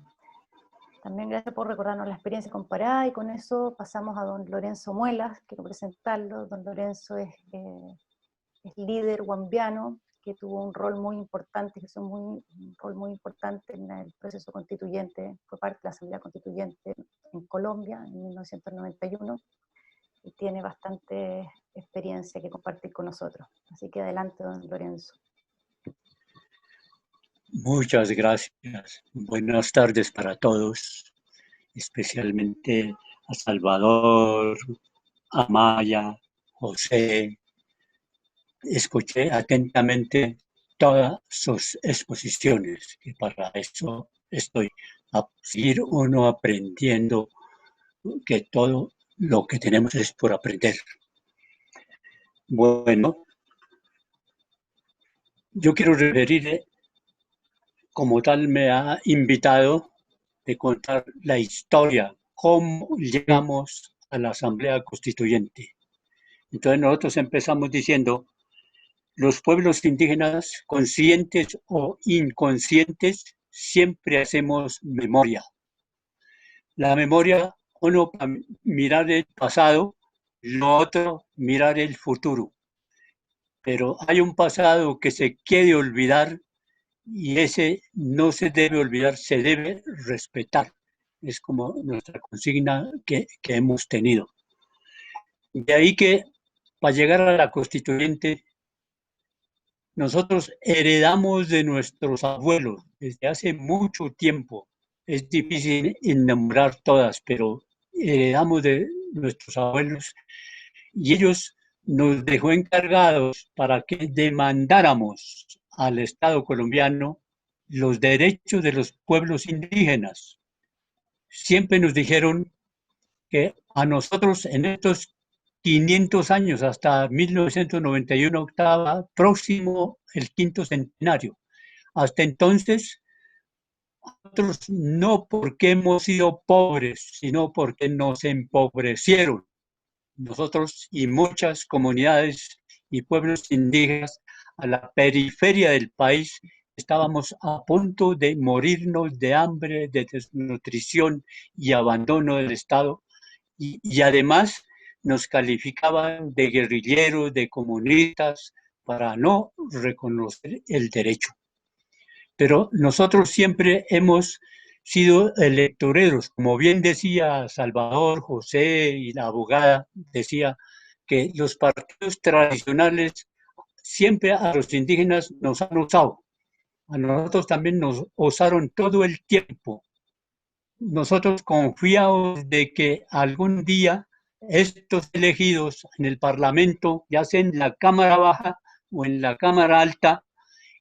También gracias por recordarnos la experiencia comparada, y con eso pasamos a don Lorenzo Muelas. Quiero presentarlo. Don Lorenzo es líder guambiano, que tuvo un rol muy importante, un rol muy importante en el proceso constituyente, fue parte de la Asamblea Constituyente en Colombia en 1991, y tiene bastante experiencia que compartir con nosotros. Así que adelante, don Lorenzo. Muchas gracias. Buenas tardes para todos, especialmente a Salvador, a Maya, José. Escuché atentamente todas sus exposiciones, y para eso estoy, a seguir uno aprendiendo, que todo lo que tenemos es por aprender. Bueno, yo quiero referir, como tal me ha invitado, de contar la historia, cómo llegamos a la Asamblea Constituyente. Entonces nosotros empezamos diciendo, los pueblos indígenas, conscientes o inconscientes, siempre hacemos memoria. La memoria, uno para mirar el pasado, lo otro, mirar el futuro. Pero hay un pasado que se quiere olvidar, y ese no se debe olvidar, se debe respetar. Es como nuestra consigna que hemos tenido. De ahí que, para llegar a la constituyente, nosotros heredamos de nuestros abuelos desde hace mucho tiempo. Es difícil enumerar todas, pero heredamos de nuestros abuelos, y ellos nos dejó encargados para que demandáramos al Estado colombiano los derechos de los pueblos indígenas. Siempre nos dijeron que a nosotros en estos 500 años, hasta 1991, estaba próximo el 5º centenario. Hasta entonces, nosotros no porque hemos sido pobres, sino porque nos empobrecieron. Nosotros y muchas comunidades y pueblos indígenas a la periferia del país estábamos a punto de morirnos de hambre, de desnutrición y abandono del Estado, y además nos calificaban de guerrilleros, de comunistas, para no reconocer el derecho. Pero nosotros siempre hemos sido electoreros, como bien decía Salvador, José y la abogada, decía que los partidos tradicionales siempre a los indígenas nos han usado. A nosotros también nos usaron todo el tiempo. Nosotros confiamos de que algún día estos elegidos en el Parlamento, ya sea en la Cámara Baja o en la Cámara Alta,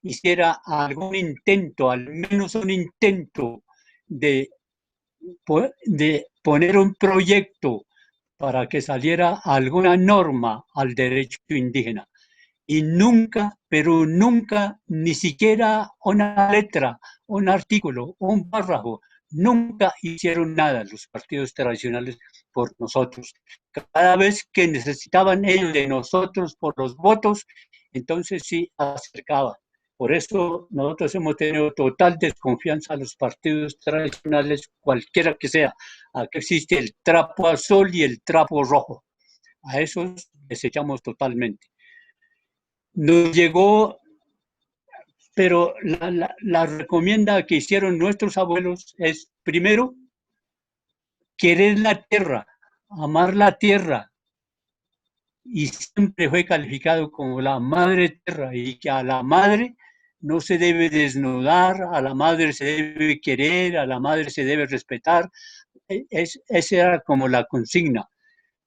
hiciera algún intento, al menos un intento de poner un proyecto para que saliera alguna norma al derecho indígena. Y nunca, pero nunca, ni siquiera una letra, un artículo, un párrafo, nunca hicieron nada los partidos tradicionales por nosotros. Cada vez que necesitaban ellos de nosotros por los votos, entonces sí acercaban. Por eso nosotros hemos tenido total desconfianza a los partidos tradicionales, cualquiera que sea. Aquí existe el trapo azul y el trapo rojo. A esos desechamos totalmente. Nos llegó, pero la recomienda que hicieron nuestros abuelos es, primero, querer la tierra, amar la tierra, y siempre fue calificado como la madre tierra, y que a la madre no se debe desnudar, a la madre se debe querer, a la madre se debe respetar. Esa era como la consigna.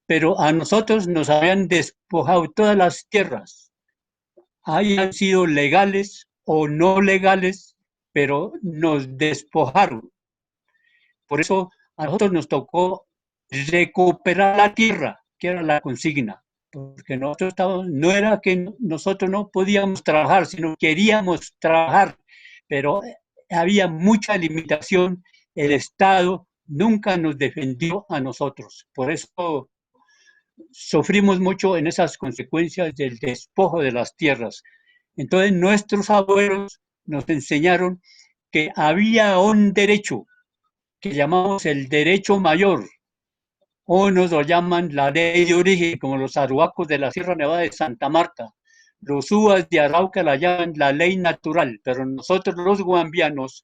Pero a nosotros nos habían despojado todas las tierras, hayan sido legales o no legales, pero nos despojaron. Por eso a nosotros nos tocó recuperar la tierra, que era la consigna, porque nosotros estábamos, no era que nosotros no podíamos trabajar, sino queríamos trabajar, pero había mucha limitación, el Estado nunca nos defendió a nosotros, por eso sufrimos mucho en esas consecuencias del despojo de las tierras. Entonces nuestros abuelos nos enseñaron que había un derecho que llamamos el derecho mayor, o nos lo llaman la ley de origen, como los arhuacos de la Sierra Nevada de Santa Marta. Los uvas de Arauca la llaman la ley natural, pero nosotros los guambianos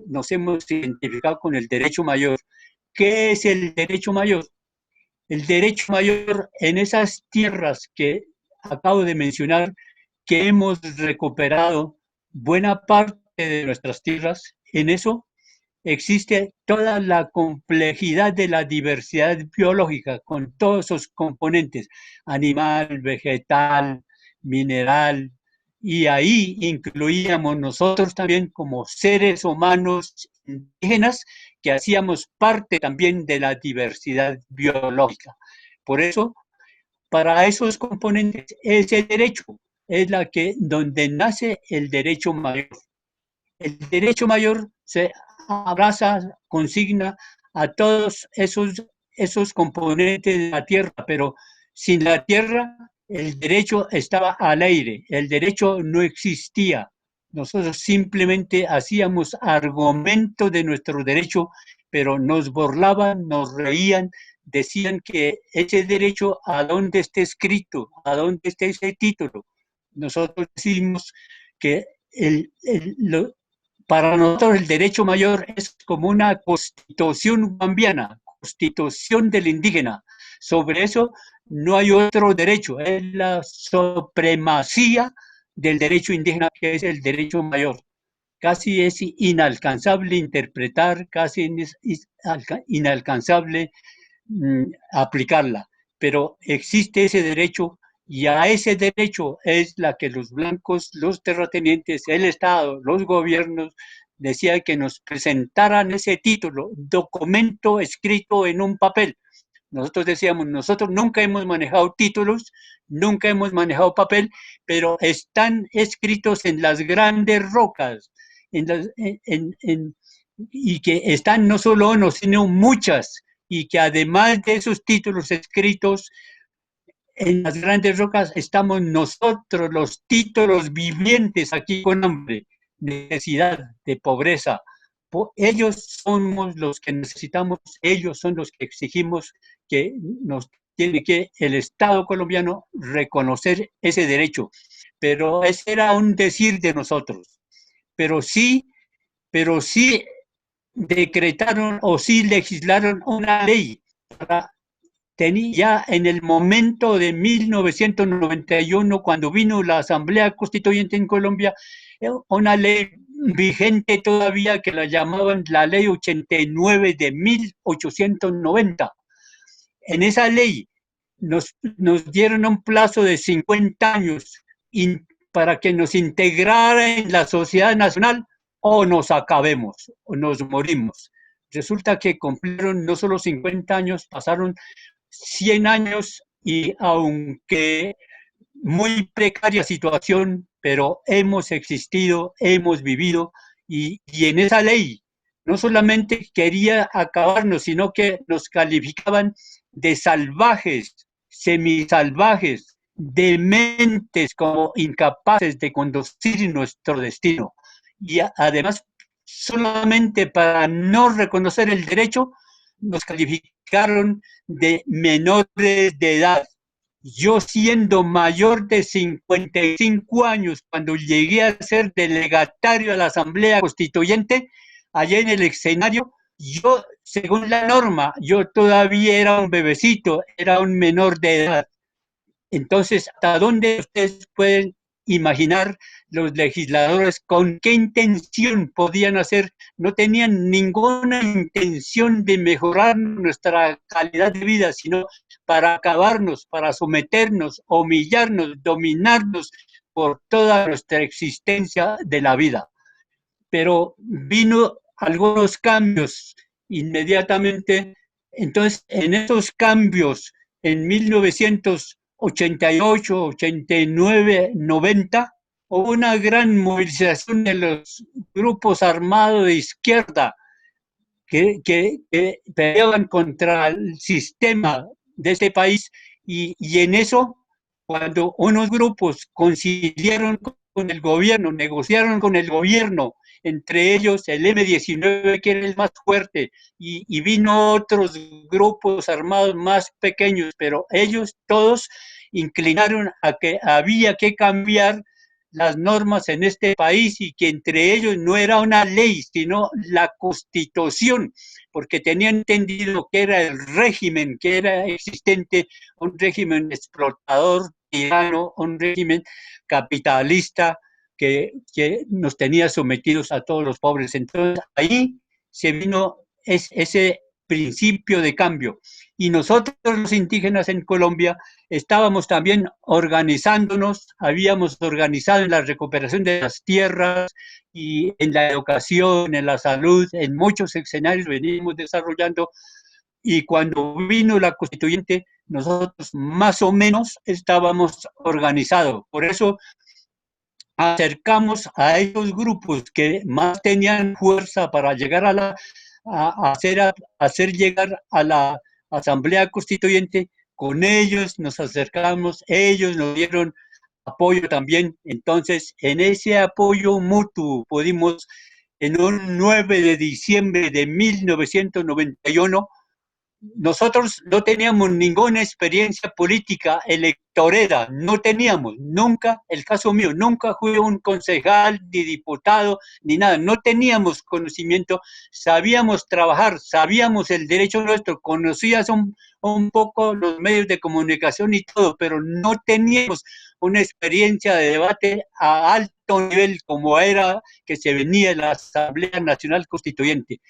nos hemos identificado con el derecho mayor. ¿Qué es el derecho mayor? El derecho mayor en esas tierras que acabo de mencionar, que hemos recuperado buena parte de nuestras tierras, en eso existe toda la complejidad de la diversidad biológica con todos esos componentes, animal, vegetal, mineral, y ahí incluíamos nosotros también como seres humanos indígenas que hacíamos parte también de la diversidad biológica. Por eso, para esos componentes, ese derecho es la que, donde nace el derecho mayor. El derecho mayor se abraza, consigna a todos esos componentes de la tierra, pero sin la tierra el derecho estaba al aire, el derecho no existía. Nosotros simplemente hacíamos argumento de nuestro derecho, pero nos burlaban, nos reían, decían que ese derecho, ¿a dónde está escrito? ¿A dónde está ese título? Nosotros decimos que para nosotros el derecho mayor es como una constitución guambiana, constitución del indígena. Sobre eso no hay otro derecho, es la supremacía del derecho indígena, que es el derecho mayor. Casi es inalcanzable interpretar, casi es inalcanzable aplicarla, pero existe ese derecho y a ese derecho es la que los blancos, los terratenientes, el Estado, los gobiernos decían que nos presentaran ese título, documento escrito en un papel. Nosotros decíamos, nosotros nunca hemos manejado títulos, nunca hemos manejado papel, pero están escritos en las grandes rocas, y que están no solo uno, sino muchas, y que además de esos títulos escritos en las grandes rocas estamos nosotros, los títulos vivientes aquí con hambre, necesidad, de pobreza. Ellos somos los que necesitamos, ellos son los que exigimos que nos tiene que el Estado colombiano reconocer ese derecho. Pero ese era un decir de nosotros. Pero sí decretaron o sí legislaron una ley para ya en el momento de 1991, cuando vino la Asamblea Constituyente en Colombia, una ley vigente todavía que la llamaban la Ley 89 de 1890. En esa ley nos dieron un plazo de 50 años para que nos integrara en la sociedad nacional o nos acabemos, o nos morimos. Resulta que cumplieron no solo 50 años, pasaron 100 años y aunque muy precaria situación, pero hemos existido, hemos vivido y en esa ley no solamente quería acabarnos, sino que nos calificaban de salvajes, semisalvajes, dementes, como incapaces de conducir nuestro destino. Y además, solamente para no reconocer el derecho, nos calificaron de menores de edad. Yo siendo mayor de 55 años, cuando llegué a ser delegatario a la Asamblea Constituyente, allá en el escenario, yo, según la norma, yo todavía era un bebecito, era un menor de edad. Entonces, ¿hasta dónde ustedes pueden imaginar los legisladores con qué intención podían hacer? No tenían ninguna intención de mejorar nuestra calidad de vida, sino para acabarnos, para someternos, humillarnos, dominarnos por toda nuestra existencia de la vida. Pero vino algunos cambios inmediatamente. Entonces, en esos cambios, en 1988, 89, 90, hubo una gran movilización de los grupos armados de izquierda que peleaban contra el sistema de este país y en eso, cuando unos grupos conciliaron con el gobierno, negociaron con el gobierno, entre ellos el M-19, que era el más fuerte, y vino otros grupos armados más pequeños, pero ellos todos inclinaron a que había que cambiar las normas en este país y que entre ellos no era una ley, sino la Constitución, porque tenían entendido que era el régimen que era existente, un régimen explotador, tirano, un régimen capitalista que nos tenía sometidos a todos los pobres. Entonces ahí se vino ese principio de cambio. Y nosotros los indígenas en Colombia estábamos también organizándonos, habíamos organizado en la recuperación de las tierras y en la educación, en la salud, en muchos escenarios venimos desarrollando, y cuando vino la constituyente nosotros más o menos estábamos organizados. Por eso acercamos a esos grupos que más tenían fuerza para llegar a hacer llegar a la Asamblea Constituyente. Con ellos nos acercamos, ellos nos dieron apoyo también. Entonces, en ese apoyo mutuo pudimos, en un 9 de diciembre de 1991, nosotros no teníamos ninguna experiencia política electorera, no teníamos, nunca, el caso mío, nunca fui un concejal, ni diputado, ni nada, no teníamos conocimiento, sabíamos trabajar, sabíamos el derecho nuestro, conocías un poco los medios de comunicación y todo, pero no teníamos una experiencia de debate a alto nivel como era que se venía en la Asamblea Nacional Constituyente.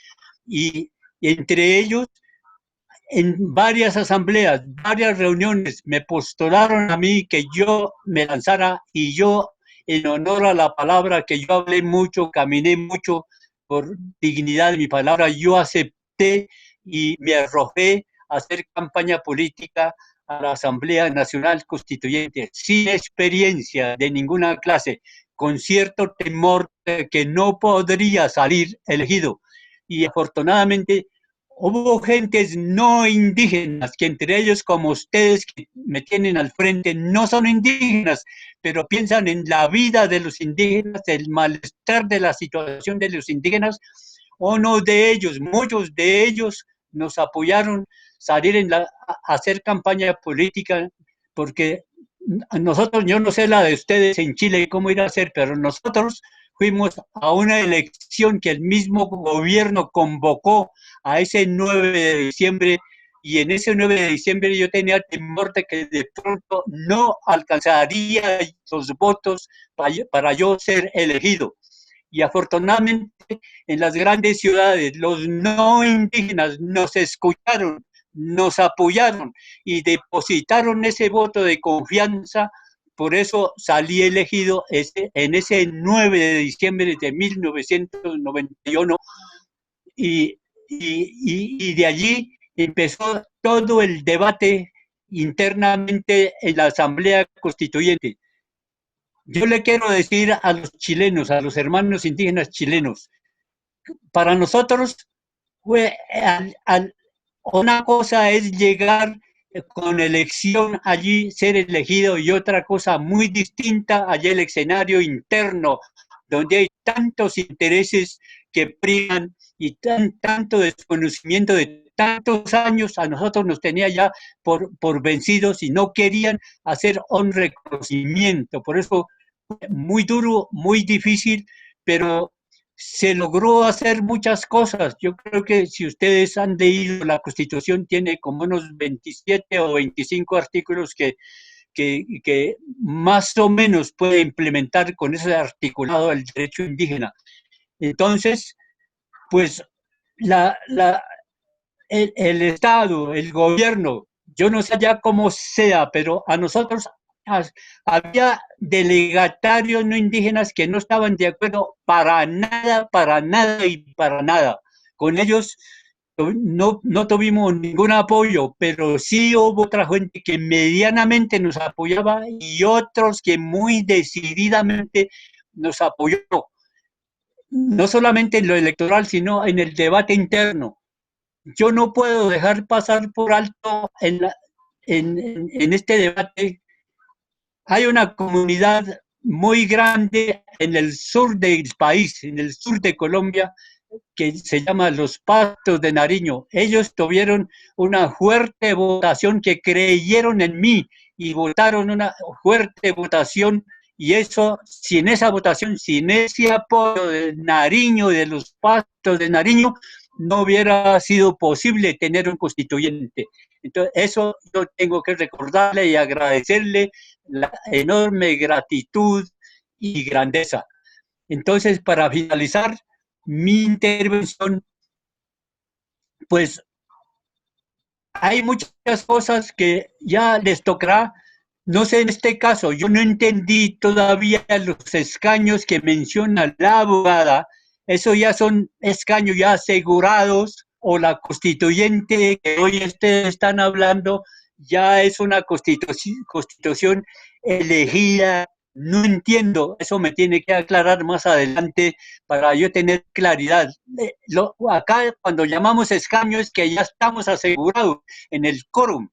Y entre ellos, en varias asambleas, varias reuniones, me postularon a mí que yo me lanzara, y yo, en honor a la palabra, que yo hablé mucho, caminé mucho por dignidad de mi palabra, yo acepté y me arrojé a hacer campaña política a la Asamblea Nacional Constituyente, sin experiencia de ninguna clase, con cierto temor de que no podría salir elegido. Y afortunadamente hubo gentes no indígenas, que entre ellos, como ustedes que me tienen al frente, no son indígenas, pero piensan en la vida de los indígenas, el malestar de la situación de los indígenas. Uno de ellos, muchos de ellos nos apoyaron salir a hacer campaña política, porque nosotros, yo no sé la de ustedes en Chile cómo ir a hacer, pero nosotros fuimos a una elección que el mismo gobierno convocó a ese 9 de diciembre, y en ese 9 de diciembre yo tenía temor de que de pronto no alcanzaría los votos para yo ser elegido. Y afortunadamente en las grandes ciudades los no indígenas nos escucharon, nos apoyaron y depositaron ese voto de confianza. Por eso salí elegido en ese 9 de diciembre de 1991, y de allí empezó todo el debate internamente en la Asamblea Constituyente. Yo le quiero decir a los chilenos, a los hermanos indígenas chilenos, para nosotros fue una cosa es llegar con elección allí, ser elegido, y otra cosa muy distinta allá el escenario interno, donde hay tantos intereses que priman y tanto desconocimiento de tantos años. A nosotros nos tenía ya por vencidos y no querían hacer un reconocimiento. Por eso muy duro, muy difícil, pero se logró hacer muchas cosas. Yo creo que si ustedes han leído la Constitución, tiene como unos 27 o 25 artículos que que más o menos puede implementar con ese articulado el derecho indígena. Entonces, pues el Estado, el gobierno, yo no sé ya cómo sea, pero a nosotros había delegatarios no indígenas que no estaban de acuerdo para nada y para nada. Con ellos no tuvimos ningún apoyo, pero sí hubo otra gente que medianamente nos apoyaba y otros que muy decididamente nos apoyó, no solamente en lo electoral, sino en el debate interno. Yo no puedo dejar pasar por alto en este debate. Hay una comunidad muy grande en el sur del país, en el sur de Colombia, que se llama los Pastos de Nariño. Ellos tuvieron una fuerte votación, que creyeron en mí y votaron una fuerte votación, y eso, sin esa votación, sin ese apoyo de Nariño, de los Pastos de Nariño, no hubiera sido posible tener un constituyente. Entonces, eso yo tengo que recordarle y agradecerle la enorme gratitud y grandeza. Entonces, para finalizar mi intervención, pues hay muchas cosas que ya les tocará. No sé, en este caso, yo no entendí todavía los escaños que menciona la abogada. Eso ya son escaños ya asegurados, o la constituyente que hoy están hablando ya es una constitución elegida. No entiendo, eso me tiene que aclarar más adelante para yo tener claridad. Acá cuando llamamos escaño es que ya estamos asegurados en el quórum,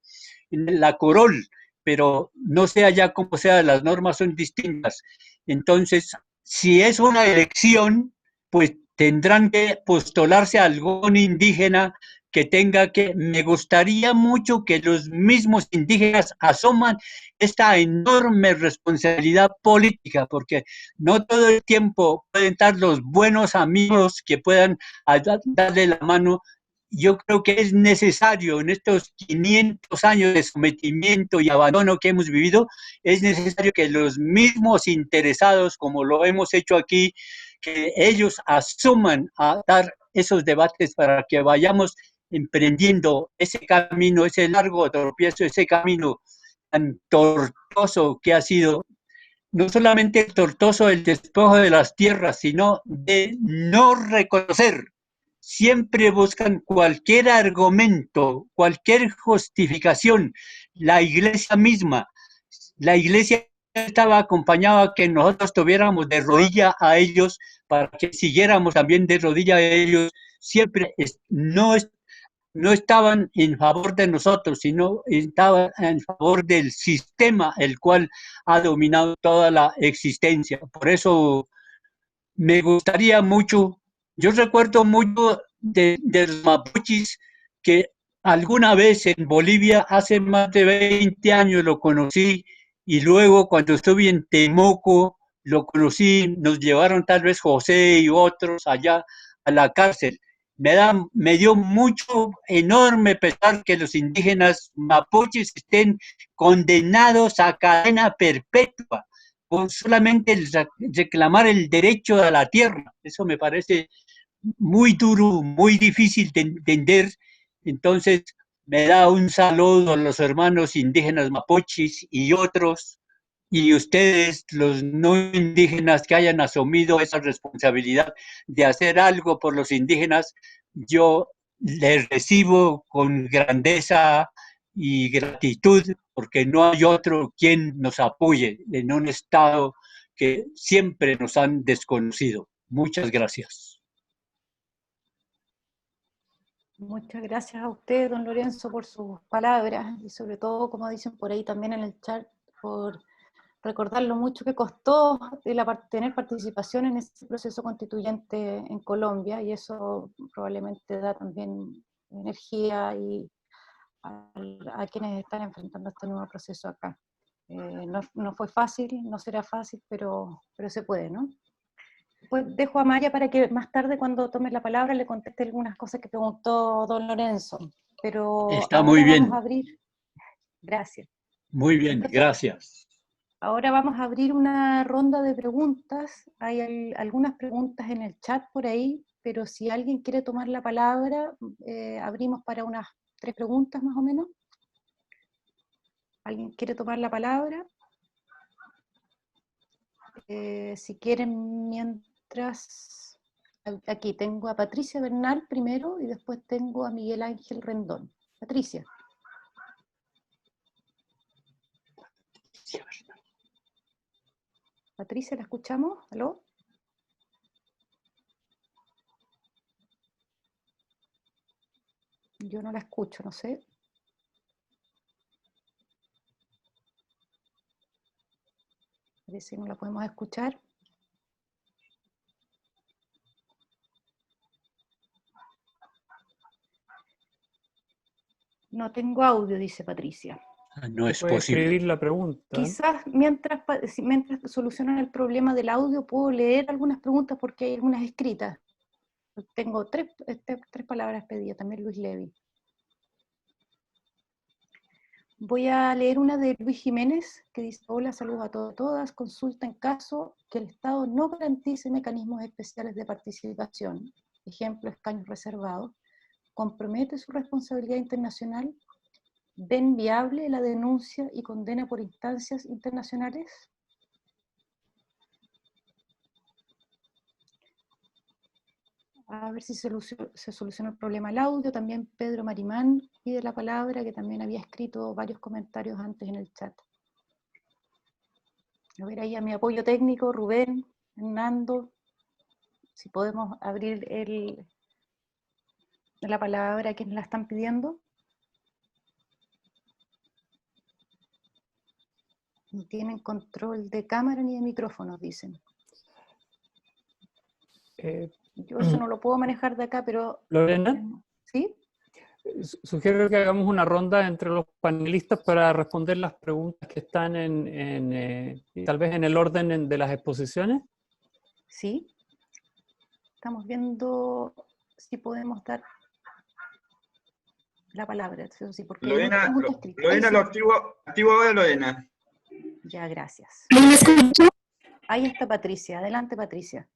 en la corol, pero no sé allá cómo sea, las normas son distintas. Entonces, si es una elección, pues tendrán que postularse a algún indígena que tenga que... Me gustaría mucho que los mismos indígenas asuman esta enorme responsabilidad política, porque no todo el tiempo pueden estar los buenos amigos que puedan darle la mano. Yo creo que es necesario en estos 500 años de sometimiento y abandono que hemos vivido, es necesario que los mismos interesados, como lo hemos hecho aquí, que ellos asuman a dar esos debates para que vayamos emprendiendo ese camino, ese largo tropiezo, ese camino tan tortuoso que ha sido, no solamente tortuoso el despojo de las tierras, sino de no reconocer. Siempre buscan cualquier argumento, cualquier justificación. La iglesia misma, la iglesia estaba acompañada a que nosotros tuviéramos de rodilla a ellos, para que siguiéramos también de rodilla a ellos. Siempre no estaban en favor de nosotros, sino estaban en favor del sistema, el cual ha dominado toda la existencia. Por eso me gustaría mucho, yo recuerdo mucho de los mapuches, que alguna vez en Bolivia, hace más de 20 años lo conocí, y luego cuando estuve en Temuco, lo conocí, nos llevaron tal vez José y otros allá a la cárcel. Me dio mucho, enorme pesar que los indígenas mapuches estén condenados a cadena perpetua por solamente reclamar el derecho a la tierra. Eso me parece muy duro, muy difícil de entender. Entonces, me da un saludo a los hermanos indígenas mapuches y otros, y ustedes, los no indígenas, que hayan asumido esa responsabilidad de hacer algo por los indígenas. Yo les recibo con grandeza y gratitud, porque no hay otro quien nos apoye en un estado que siempre nos han desconocido. Muchas gracias. Muchas gracias a usted, don Lorenzo, por sus palabras y sobre todo, como dicen por ahí también en el chat, por recordar lo mucho que costó tener participación en ese proceso constituyente en Colombia, y eso probablemente da también energía a quienes están enfrentando este nuevo proceso acá. No fue fácil, no será fácil, pero se puede, ¿no? Pues dejo a Maya para que más tarde, cuando tome la palabra, le conteste algunas cosas que preguntó don Lorenzo. Pero está muy bien. Vamos a abrir. Gracias. Muy bien, gracias. Ahora vamos a abrir una ronda de preguntas. Hay algunas preguntas en el chat por ahí, pero si alguien quiere tomar la palabra, abrimos para unas 3 preguntas más o menos. ¿Alguien quiere tomar la palabra? Si quieren, mientras... Aquí tengo a Patricia Bernal primero y después tengo a Miguel Ángel Rendón. Patricia. Patricia, ¿la escuchamos? ¿Aló? Yo no la escucho, no sé. Parece que no la podemos escuchar. No tengo audio, dice Patricia. No es Puede posible. escribir la pregunta. Quizás mientras solucionan el problema del audio, puedo leer algunas preguntas porque hay algunas escritas. Tengo tres palabras pedidas, también Luis Levi. Voy a leer una de Luis Jiménez, que dice: hola, saludos a todos y todas. Consulta en caso que el Estado no garantice mecanismos especiales de participación, ejemplo, escaños reservados, ¿compromete su responsabilidad internacional? ¿Ven viable la denuncia y condena por instancias internacionales? A ver si se soluciona el problema del audio. También Pedro Marimán pide la palabra, que también había escrito varios comentarios antes en el chat. A ver ahí a mi apoyo técnico, Rubén, Hernando, si podemos abrir la palabra a quienes la están pidiendo. No tienen control de cámara ni de micrófonos, dicen. Yo eso no lo puedo manejar de acá, pero... Lorena, ¿sí? sugiero que hagamos una ronda entre los panelistas para responder las preguntas que están tal vez en el orden de las exposiciones. Sí. Estamos viendo si podemos dar la palabra. Eso sí, porque Lorena, no está escrito. Lorena, Ahí lo sí. activo ahora, Lorena. Ya, gracias. ¿Me escucho? Ahí está Patricia. Adelante, Patricia.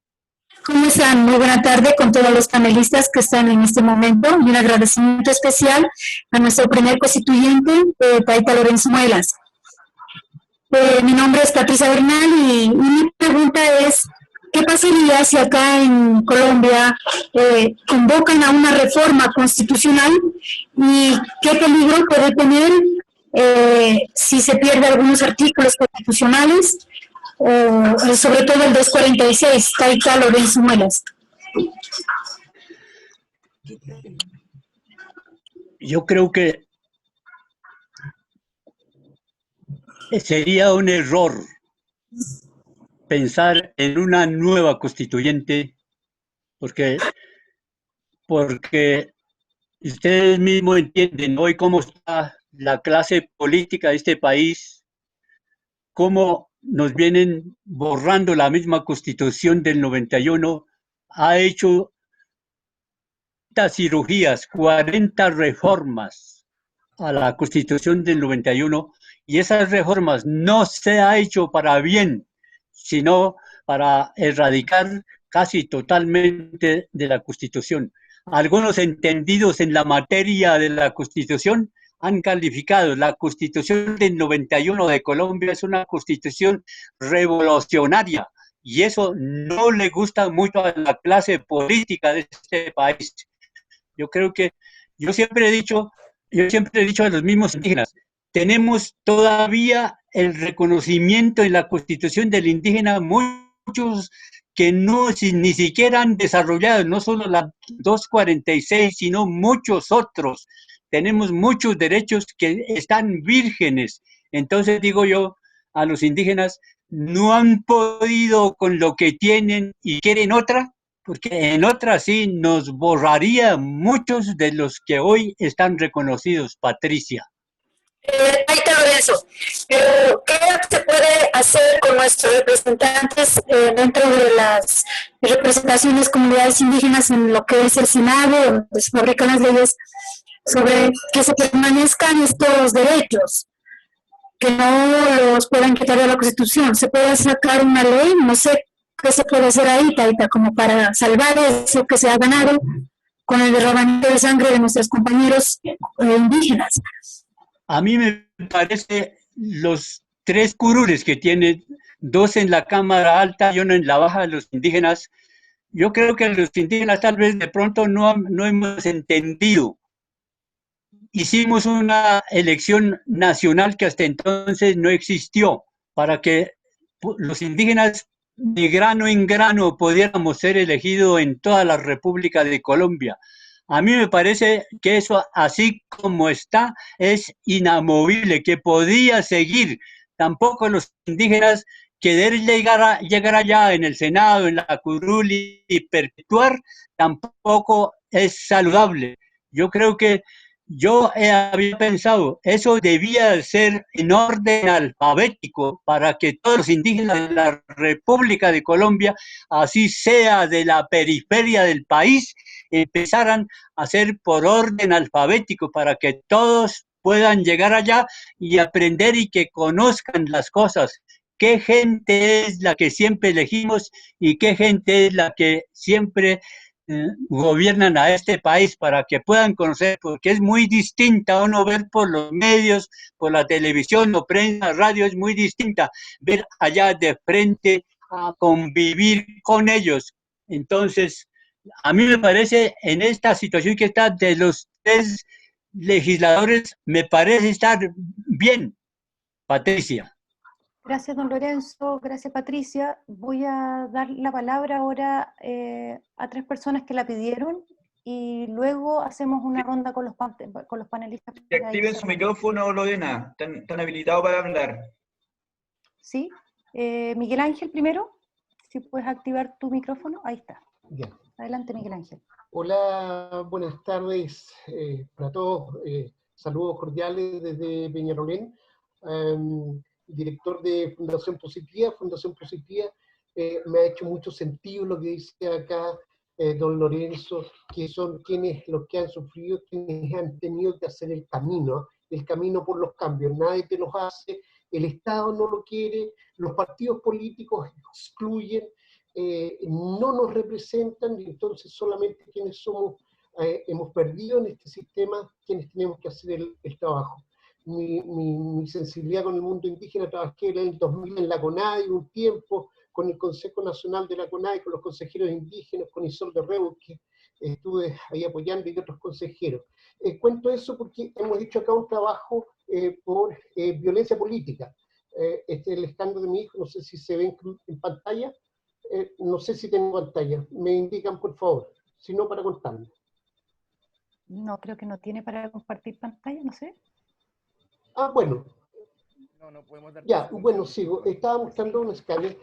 ¿Cómo están? Muy buena tarde con todos los panelistas que están en este momento y un agradecimiento especial a nuestro primer constituyente, Taita Lorenzo Muelas. Mi nombre es Patricia Bernal y mi pregunta es: ¿qué pasaría si acá en Colombia convocan a una reforma constitucional y qué peligro puede tener si se pierden algunos artículos constitucionales? Sobre todo el 246, Taita Lorenzo Muelas. Yo creo que sería un error pensar en una nueva constituyente, porque ustedes mismos entienden hoy cómo está la clase política de este país, cómo nos vienen borrando la misma Constitución del 91, ha hecho 40 cirugías, 40 reformas a la Constitución del 91, y esas reformas no se ha hecho para bien, sino para erradicar casi totalmente de la Constitución. Algunos entendidos en la materia de la Constitución han calificado la Constitución del 91 de Colombia es una constitución revolucionaria, y eso no le gusta mucho a la clase política de este país. Yo creo que, yo siempre he dicho a los mismos indígenas, tenemos todavía el reconocimiento en la Constitución del indígena, muchos que ni siquiera han desarrollado, no solo la 246, sino muchos otros. Tenemos muchos derechos que están vírgenes. Entonces digo yo a los indígenas, no han podido con lo que tienen y quieren otra, porque en otra sí nos borraría muchos de los que hoy están reconocidos, Patricia. Taita Lorenzo, pero ¿qué se puede hacer con nuestros representantes dentro de las representaciones comunidades indígenas en lo que es el Senado, donde se fabrican las leyes, sobre que se permanezcan estos derechos? que no los puedan quitar de la Constitución. ¿Se puede sacar una ley? No sé qué se puede hacer ahí, Taita, como para salvar eso que se ha ganado con el derramamiento de sangre de nuestros compañeros indígenas. A mí me parece los 3 curules que tiene, 2 en la Cámara Alta y 1 en la Baja de los indígenas. Yo creo que los indígenas tal vez de pronto no hemos entendido. Hicimos una elección nacional que hasta entonces no existió, para que los indígenas de grano en grano pudiéramos ser elegidos en toda la República de Colombia. A mí me parece que eso, así como está, es inamovible, que podía seguir. Tampoco los indígenas querer llegar allá en el Senado, en la curul y perpetuar, tampoco es saludable. Yo creo que yo había pensado, eso debía ser en orden alfabético para que todos los indígenas de la República de Colombia, así sea de la periferia del país, empezaran a ser por orden alfabético para que todos puedan llegar allá y aprender y que conozcan las cosas. ¿Qué gente es la que siempre elegimos y qué gente es la que siempre gobiernan a este país, para que puedan conocer? Porque es muy distinta uno ver por los medios, por la televisión o prensa, radio, es muy distinta ver allá de frente, a convivir con ellos. Entonces, a mí me parece, en esta situación que está de los 3 legisladores, me parece estar bien, Patricia. Gracias, don Lorenzo. Gracias, Patricia. Voy a dar la palabra ahora a 3 personas que la pidieron y luego hacemos una ronda con los panelistas. Que activen su micrófono, Lorena. Están habilitados para hablar. Sí. Miguel Ángel primero. Si puedes activar tu micrófono. Ahí está. Bien. Adelante, Miguel Ángel. Hola, buenas tardes para todos. Saludos cordiales desde Peñalolén. Director de Fundación Positiva. Fundación Positiva, me ha hecho mucho sentido lo que dice acá don Lorenzo, que son los que han sufrido, quienes han tenido que hacer el camino por los cambios. Nadie te los hace, el Estado no lo quiere, los partidos políticos excluyen, no nos representan, y entonces solamente quienes hemos perdido en este sistema, quienes tenemos que hacer el trabajo. Mi sensibilidad con el mundo indígena, trabajé en el 2000 en la CONADI un tiempo, con el Consejo Nacional de la CONADI, con los consejeros indígenas, con Isolde Reu, que estuve ahí apoyando, y otros consejeros. Cuento eso porque hemos hecho acá un trabajo por violencia política. Este es el escándalo de mi hijo, no sé si se ve en pantalla, no sé si tengo pantalla, me indican por favor, si no para contarme. No, creo que no tiene para compartir pantalla, no sé. Ah, bueno. No podemos dar. Ya, bueno, sigo. Estaba mostrando un escáner.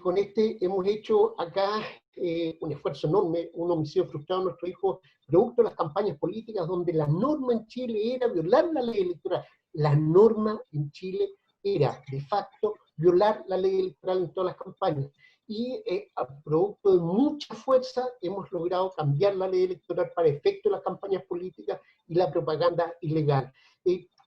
Con hemos hecho acá un esfuerzo enorme, un homicidio frustrado a nuestro hijo, producto de las campañas políticas, donde la norma en Chile era violar la ley electoral. La norma en Chile era, de facto, violar la ley electoral en todas las campañas. Y a producto de mucha fuerza hemos logrado cambiar la ley electoral para efecto de las campañas políticas y la propaganda ilegal.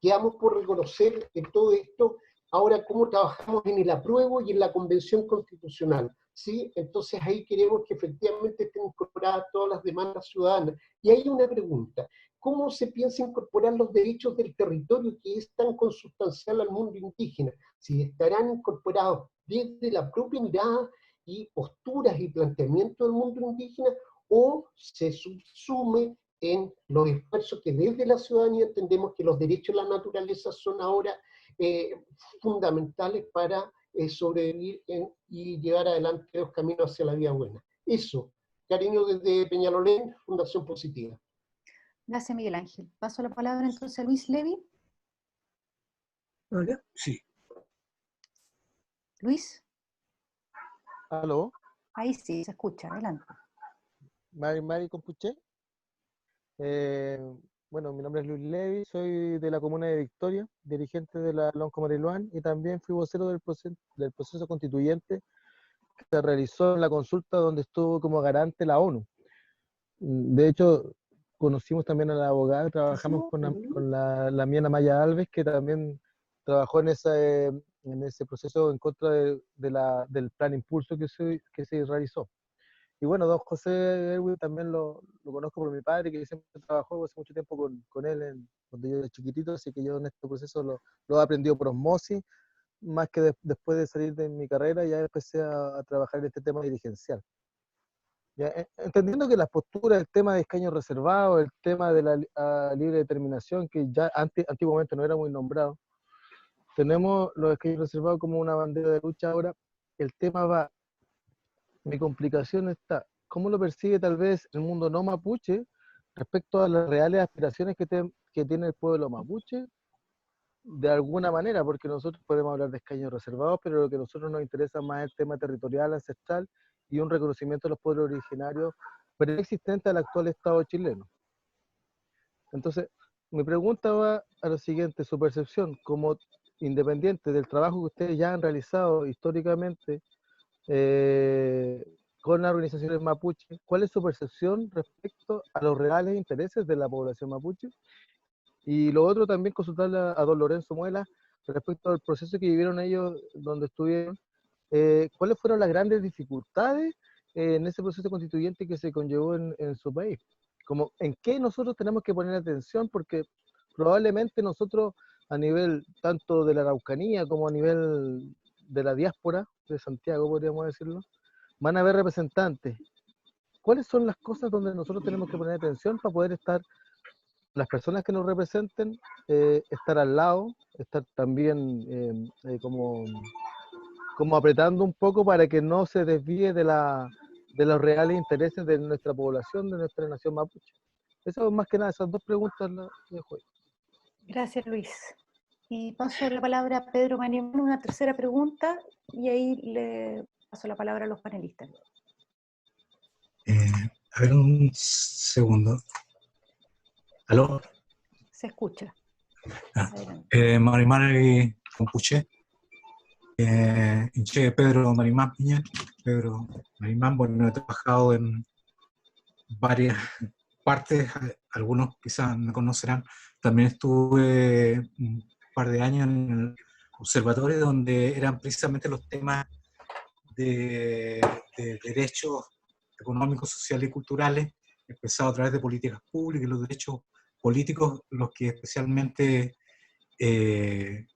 Quedamos por reconocer en todo esto ahora cómo trabajamos en el apruebo y en la convención constitucional, ¿sí? Entonces ahí queremos que efectivamente estén incorporadas todas las demandas ciudadanas. Y hay una pregunta: ¿cómo se piensa incorporar los derechos del territorio, que es tan consustancial al mundo indígena? Si estarán incorporados desde la propia mirada y posturas y planteamientos del mundo indígena, o se subsume en los esfuerzos que desde la ciudadanía entendemos que los derechos de la naturaleza son ahora fundamentales para sobrevivir y llevar adelante los caminos hacia la vida buena. Eso, cariño desde Peñalolén, Fundación Positiva. Gracias, Miguel Ángel. Paso la palabra entonces a Luis Levi. Sí. Luis. ¿Aló? Ahí sí, se escucha. Adelante. Mari Compuche. Bueno, mi nombre es Luis Levi, soy de la comuna de Victoria, dirigente de la Lonco Mariluán, y también fui vocero del proceso constituyente que se realizó en la consulta donde estuvo como garante la ONU. De hecho, conocimos también a la abogada, trabajamos con la Miana Maya Alves, que también trabajó en ese proceso en contra del plan Impulso que se realizó. Y bueno, don José Erwin también lo conozco por mi padre, que siempre trabajó hace mucho tiempo con él cuando yo era chiquitito, así que yo en este proceso lo he aprendido por osmosis, más que después de salir de mi carrera ya empecé a trabajar en este tema dirigencial. Ya, entendiendo que las posturas, el tema de escaños reservados, el tema de la libre determinación, que ya antiguamente no era muy nombrado, tenemos los escaños reservados como una bandera de lucha ahora. El tema va, mi complicación está, ¿cómo lo percibe tal vez el mundo no mapuche respecto a las reales aspiraciones que tiene el pueblo mapuche? De alguna manera, porque nosotros podemos hablar de escaños reservados, pero lo que a nosotros nos interesa más es el tema territorial, ancestral y un reconocimiento de los pueblos originarios preexistentes al actual Estado chileno. Entonces, mi pregunta va a lo siguiente, su percepción como independiente del trabajo que ustedes ya han realizado históricamente con las organizaciones mapuche, ¿cuál es su percepción respecto a los reales intereses de la población mapuche? Y lo otro también consultarle a don Lorenzo Muela respecto al proceso que vivieron ellos donde estuvieron, ¿cuáles fueron las grandes dificultades en ese proceso constituyente que se conllevó en su país? Como, ¿en qué nosotros tenemos que poner atención? Porque probablemente nosotros a nivel tanto de la Araucanía como a nivel de la diáspora de Santiago, podríamos decirlo, van a haber representantes. ¿Cuáles son las cosas donde nosotros tenemos que poner atención para poder estar, las personas que nos representen, estar al lado, estar también como apretando un poco para que no se desvíe de los reales intereses de nuestra población, de nuestra nación mapuche? Eso más que nada, esas dos preguntas las dejo ahí. Gracias, Luis. Y paso la palabra a Pedro Marimón, una tercera pregunta, y ahí le paso la palabra a los panelistas. A ver, un segundo. ¿Aló? Se escucha. Marimari Compuche. Pedro Marimán Piña. Pedro Marimán, bueno, he trabajado en varias partes, algunos quizás me conocerán. También estuve un par de años en el observatorio donde eran precisamente los temas de derechos económicos, sociales y culturales expresados a través de políticas públicas y los derechos políticos, los que especialmente me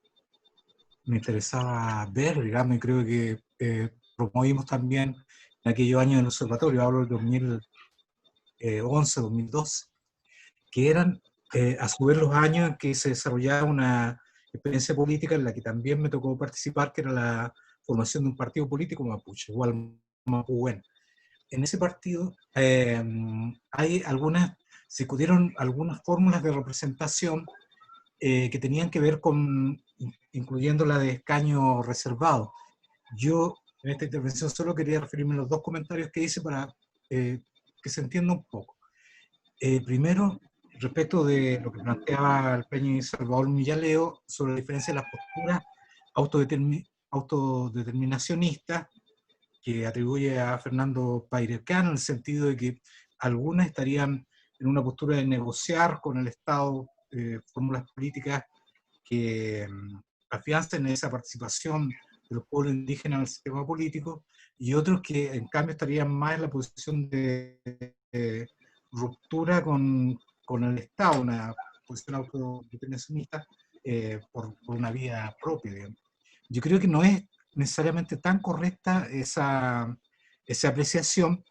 interesaba ver, digamos, y creo que promovimos también en aquellos años en el observatorio, hablo del 2011, 2012, que eran a su vez los años en que se desarrollaba una experiencia política en la que también me tocó participar, que era la formación de un partido político mapuche, igual Mapúen. En ese partido hay se discutieron algunas fórmulas de representación que tenían que ver con, incluyendo la de escaño reservado. Yo en esta intervención solo quería referirme a los dos comentarios que hice para que se entienda un poco. Primero, respecto de lo que planteaba el Peña y Salvador Millaleo sobre la diferencia de las posturas autodeterminacionistas que atribuye a Fernando Pairercan, en el sentido de que algunas estarían en una postura de negociar con el Estado fórmulas políticas que afiancen esa participación de los pueblos indígenas en el sistema político, y otros que en cambio estarían más en la posición de ruptura con el Estado, una posición autodeterminacionista por una vía propia, digamos. Yo creo que no es necesariamente tan correcta esa apreciación.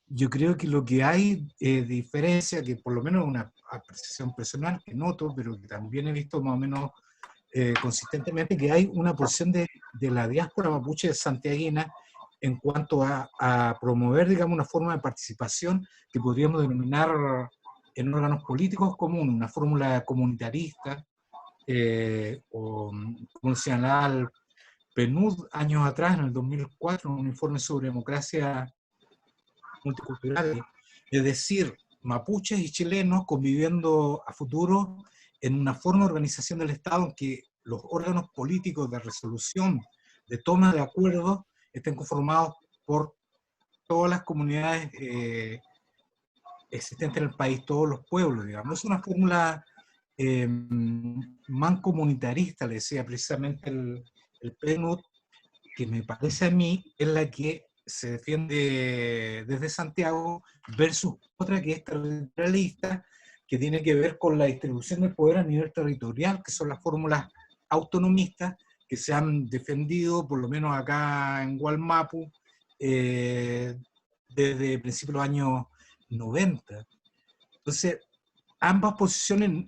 Yo creo que lo que hay de diferencia, que por lo menos una apreciación personal que noto, pero que también he visto más o menos consistentemente, que hay una porción de la diáspora mapuche santiaguina en cuanto a promover, digamos, una forma de participación que podríamos denominar en órganos políticos comunes, una fórmula comunitarista, o como señalaba el PNUD años atrás, en el 2004, un informe sobre democracia multicultural, es decir, mapuches y chilenos conviviendo a futuro en una forma de organización del Estado en que los órganos políticos de resolución, de toma de acuerdos, estén conformados por todas las comunidades existentes en el país, todos los pueblos, digamos. Es una fórmula mancomunitarista, le decía precisamente el PNUD, que me parece a mí es la que se defiende desde Santiago, versus otra que es territorialista, que tiene que ver con la distribución del poder a nivel territorial, que son las fórmulas autonomistas que se han defendido, por lo menos acá en Wallmapu, desde principios de los años 90. Entonces, ambas posiciones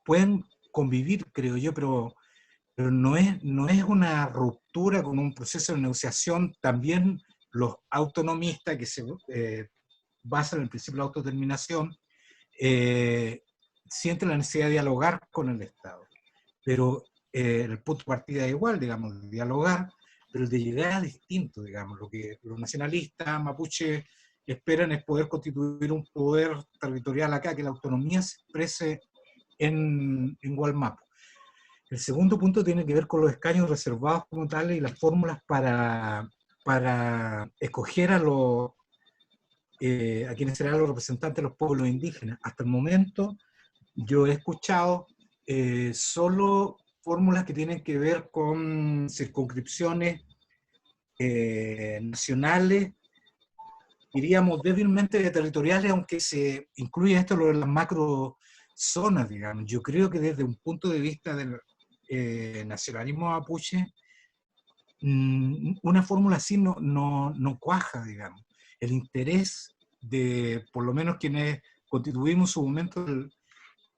pueden convivir, creo yo, pero no es una ruptura con un proceso de negociación. También los autonomistas que se basan en el principio de la autodeterminación sienten la necesidad de dialogar con el Estado. Pero el punto de partida es igual, digamos, de dialogar, pero el de llegar es distinto, digamos. Lo que los nacionalistas mapuche esperan es poder constituir un poder territorial acá, que la autonomía se exprese en Wallmapu. El segundo punto tiene que ver con los escaños reservados como tales y las fórmulas para escoger a quienes serán los representantes de los pueblos indígenas. Hasta el momento yo he escuchado solo fórmulas que tienen que ver con circunscripciones nacionales, diríamos débilmente territoriales, aunque se incluye esto lo de las macro zonas, digamos. Yo creo que desde un punto de vista del nacionalismo mapuche, una fórmula así no cuaja, digamos. El interés de, por lo menos quienes constituimos en su momento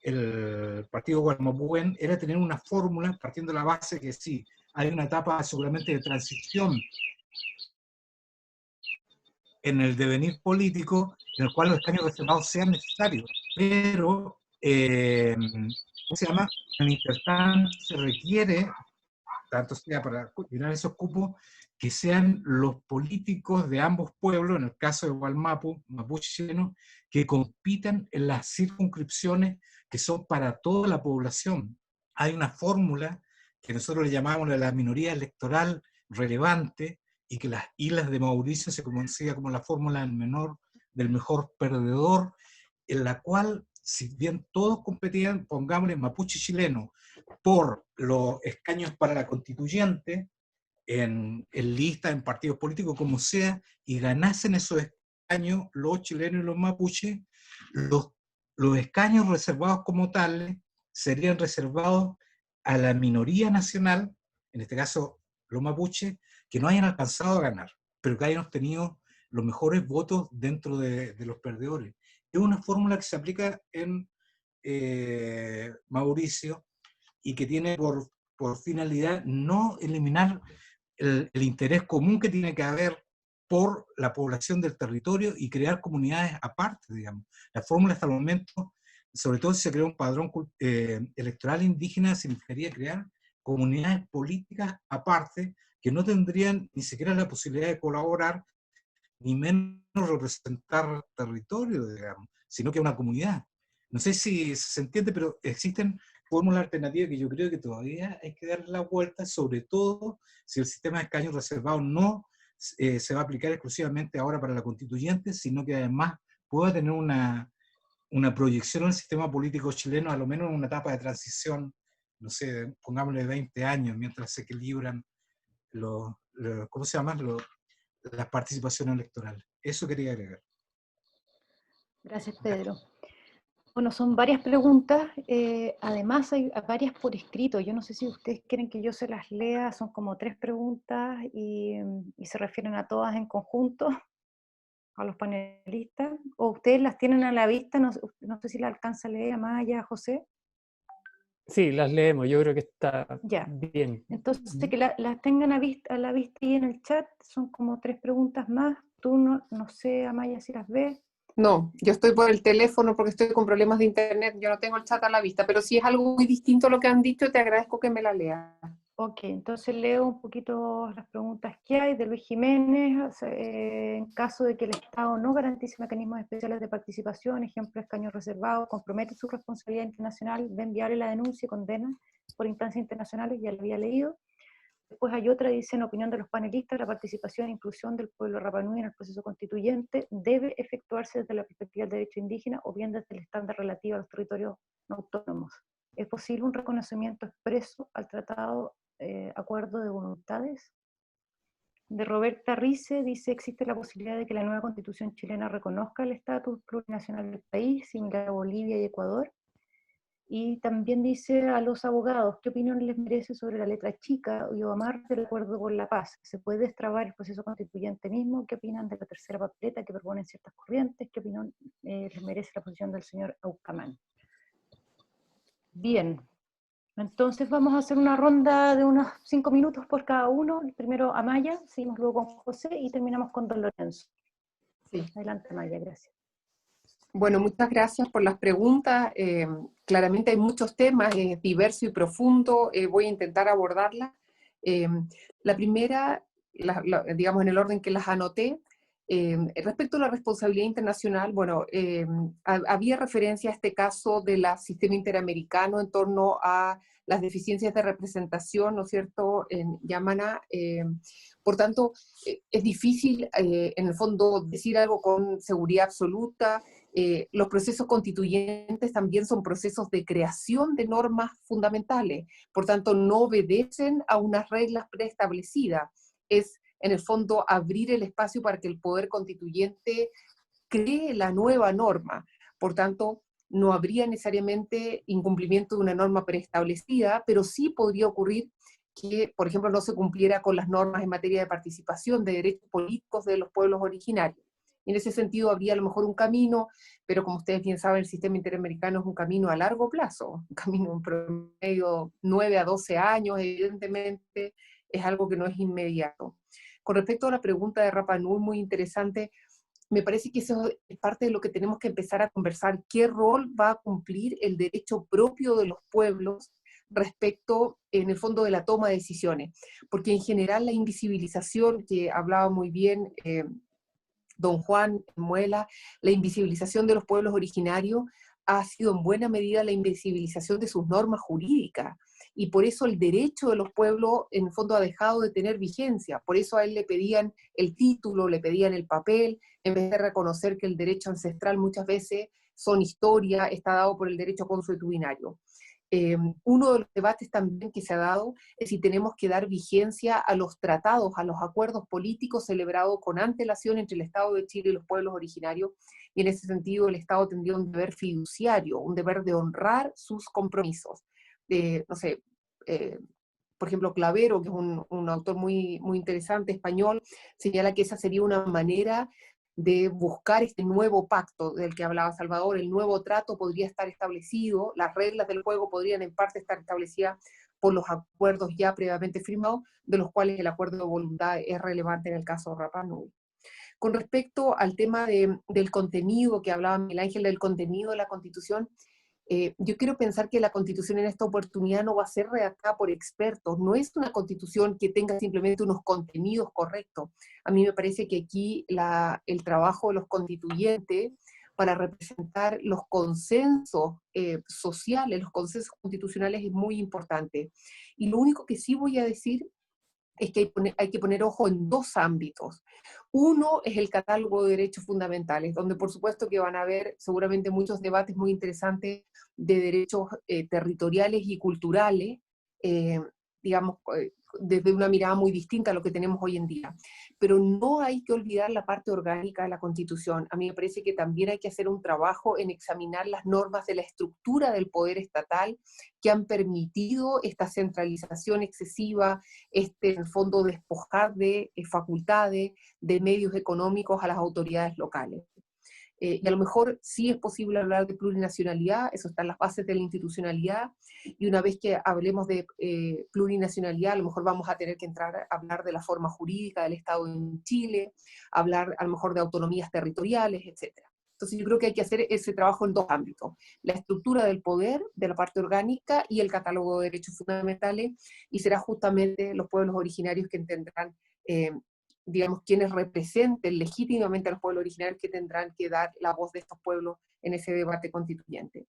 el partido Gualmapúen, era tener una fórmula partiendo de la base que sí, hay una etapa seguramente de transición en el devenir político en el cual los escaños reservados sean necesarios, pero ¿cómo se llama? En intertanto se requiere, tanto sea para llenar esos cupos, que sean los políticos de ambos pueblos, en el caso de Wallmapu, mapuche chileno, que compitan en las circunscripciones que son para toda la población. Hay una fórmula que nosotros le llamamos la minoría electoral relevante, y que las islas de Mauricio se conocía como la fórmula del mejor perdedor, en la cual, si bien todos competían, pongámosle mapuche chileno, por los escaños para la constituyente, en listas, en partidos políticos, como sea, y ganasen esos escaños los chilenos y los mapuches, los escaños reservados como tales serían reservados a la minoría nacional, en este caso los mapuches, que no hayan alcanzado a ganar, pero que hayan obtenido los mejores votos dentro de los perdedores. Es una fórmula que se aplica en Mauricio y que tiene por finalidad no eliminar el interés común que tiene que haber por la población del territorio y crear comunidades aparte, digamos. La fórmula hasta el momento, sobre todo si se crea un padrón electoral indígena, significaría crear comunidades políticas aparte que no tendrían ni siquiera la posibilidad de colaborar, ni menos representar territorio, digamos, sino que una comunidad. No sé si se entiende, pero existen fórmulas alternativas que yo creo que todavía hay que darle la vuelta, sobre todo si el sistema de escaños reservados no se va a aplicar exclusivamente ahora para la constituyente, sino que además pueda tener una proyección en el sistema político chileno, a lo menos en una etapa de transición, no sé, pongámosle 20 años, mientras se equilibran ¿cómo se llama? Las participaciones electorales. Eso quería agregar. Gracias, Pedro. Bueno, son varias preguntas, además hay varias por escrito. Yo no sé si ustedes quieren que yo se las lea, son como 3 preguntas y se refieren a todas en conjunto, a los panelistas, o ustedes las tienen a la vista, no sé si la alcanza a leer Amaya, José. Sí, las leemos, yo creo que está ya bien. Entonces, que las tengan a la vista y en el chat, son como 3 preguntas más. Tú no sé, Amaya, si las ves. No, yo estoy por el teléfono porque estoy con problemas de internet, yo no tengo el chat a la vista, pero si es algo muy distinto a lo que han dicho, te agradezco que me la leas. Ok, entonces leo un poquito las preguntas que hay de Luis Jiménez. En caso de que el Estado no garantice mecanismos especiales de participación, ejemplo, escaños reservados, compromete su responsabilidad internacional, ve enviarle la denuncia y condena por instancias internacionales, ya lo había leído. Después hay otra, dice, en opinión de los panelistas, la participación e inclusión del pueblo Rapa Nui en el proceso constituyente debe efectuarse desde la perspectiva del derecho indígena o bien desde el estándar relativo a los territorios no autónomos. ¿Es posible un reconocimiento expreso al tratado acuerdo de voluntades? De Roberta Rice dice, existe la posibilidad de que la nueva constitución chilena reconozca el estatus plurinacional del país, similar a Bolivia y Ecuador. Y también dice a los abogados, ¿qué opinión les merece sobre la letra chica y o amar del acuerdo por la paz? ¿Se puede destrabar el proceso constituyente mismo? ¿Qué opinan de la tercera papeleta que proponen ciertas corrientes? ¿Qué opinión les merece la posición del señor Aucamán? Bien, entonces vamos a hacer una ronda de unos 5 minutos por cada uno. Primero Amaya, seguimos luego con José y terminamos con Don Lorenzo. Sí. Adelante Amaya, gracias. Bueno, muchas gracias por las preguntas. Claramente hay muchos temas, es diverso y profundo. Voy a intentar abordarlas. La primera, digamos en el orden que las anoté, respecto a la responsabilidad internacional, bueno, había referencia a este caso del sistema interamericano en torno a las deficiencias de representación, ¿no es cierto?, en Yamana. Por tanto, es difícil, en el fondo, decir algo con seguridad absoluta. Los procesos constituyentes también son procesos de creación de normas fundamentales, por tanto no obedecen a unas reglas preestablecidas. Es, en el fondo, abrir el espacio para que el poder constituyente cree la nueva norma. Por tanto, no habría necesariamente incumplimiento de una norma preestablecida, pero sí podría ocurrir que, por ejemplo, no se cumpliera con las normas en materia de participación de derechos políticos de los pueblos originarios. En ese sentido habría a lo mejor un camino, pero como ustedes bien saben, el sistema interamericano es un camino a largo plazo, un camino en promedio 9 a 12 años, evidentemente es algo que no es inmediato. Con respecto a la pregunta de Rapa Nui, muy interesante, me parece que eso es parte de lo que tenemos que empezar a conversar, qué rol va a cumplir el derecho propio de los pueblos respecto, en el fondo, de la toma de decisiones, porque en general la invisibilización, que hablaba muy bien don Juan Muela, la invisibilización de los pueblos originarios ha sido en buena medida la invisibilización de sus normas jurídicas, y por eso el derecho de los pueblos en el fondo ha dejado de tener vigencia. Por eso a él le pedían el título, le pedían el papel, en vez de reconocer que el derecho ancestral muchas veces son historia, está dado por el derecho consuetudinario. Uno de los debates también que se ha dado es si tenemos que dar vigencia a los tratados, a los acuerdos políticos celebrados con antelación entre el Estado de Chile y los pueblos originarios, y en ese sentido el Estado tendría un deber fiduciario, un deber de honrar sus compromisos. No sé, por ejemplo, Clavero, que es un autor muy, muy interesante español, señala que esa sería una manera de buscar este nuevo pacto del que hablaba Salvador. El nuevo trato podría estar establecido, las reglas del juego podrían en parte estar establecidas por los acuerdos ya previamente firmados, de los cuales el acuerdo de voluntad es relevante en el caso de Rapa Nui. Con respecto al tema del contenido, que hablaba Miguel Ángel, del contenido de la Constitución, yo quiero pensar que la Constitución en esta oportunidad no va a ser redactada por expertos, no es una Constitución que tenga simplemente unos contenidos correctos. A mí me parece que aquí el trabajo de los constituyentes para representar los consensos sociales, los consensos constitucionales es muy importante. Y lo único que sí voy a decir es que hay que poner ojo en dos ámbitos. Uno es el catálogo de derechos fundamentales, donde por supuesto que van a haber seguramente muchos debates muy interesantes de derechos territoriales y culturales, digamos, desde una mirada muy distinta a lo que tenemos hoy en día. Pero no hay que olvidar la parte orgánica de la Constitución. A mí me parece que también hay que hacer un trabajo en examinar las normas de la estructura del poder estatal que han permitido esta centralización excesiva, en el fondo despojar de facultades, de medios económicos a las autoridades locales. Y a lo mejor sí es posible hablar de plurinacionalidad, eso está en las bases de la institucionalidad, y una vez que hablemos de plurinacionalidad, a lo mejor vamos a tener que entrar a hablar de la forma jurídica del Estado en Chile, hablar a lo mejor de autonomías territoriales, etc. Entonces yo creo que hay que hacer ese trabajo en dos ámbitos, la estructura del poder, de la parte orgánica, y el catálogo de derechos fundamentales, y será justamente los pueblos originarios que tendrán digamos, quienes representen legítimamente a los pueblos originarios que tendrán que dar la voz de estos pueblos en ese debate constituyente.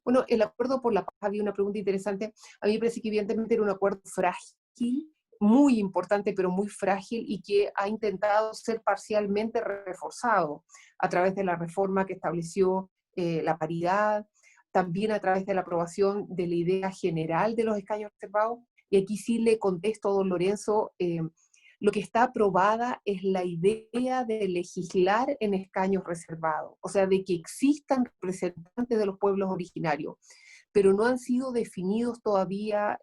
Bueno, el acuerdo por la paz, había una pregunta interesante. A mí me parece que evidentemente era un acuerdo frágil, muy importante pero muy frágil y que ha intentado ser parcialmente reforzado a través de la reforma que estableció la paridad, también a través de la aprobación de la idea general de los escaños reservados. Y aquí sí le contesto a don Lorenzo, lo que está aprobada es la idea de legislar en escaños reservados, o sea, de que existan representantes de los pueblos originarios, pero no han sido definidos todavía,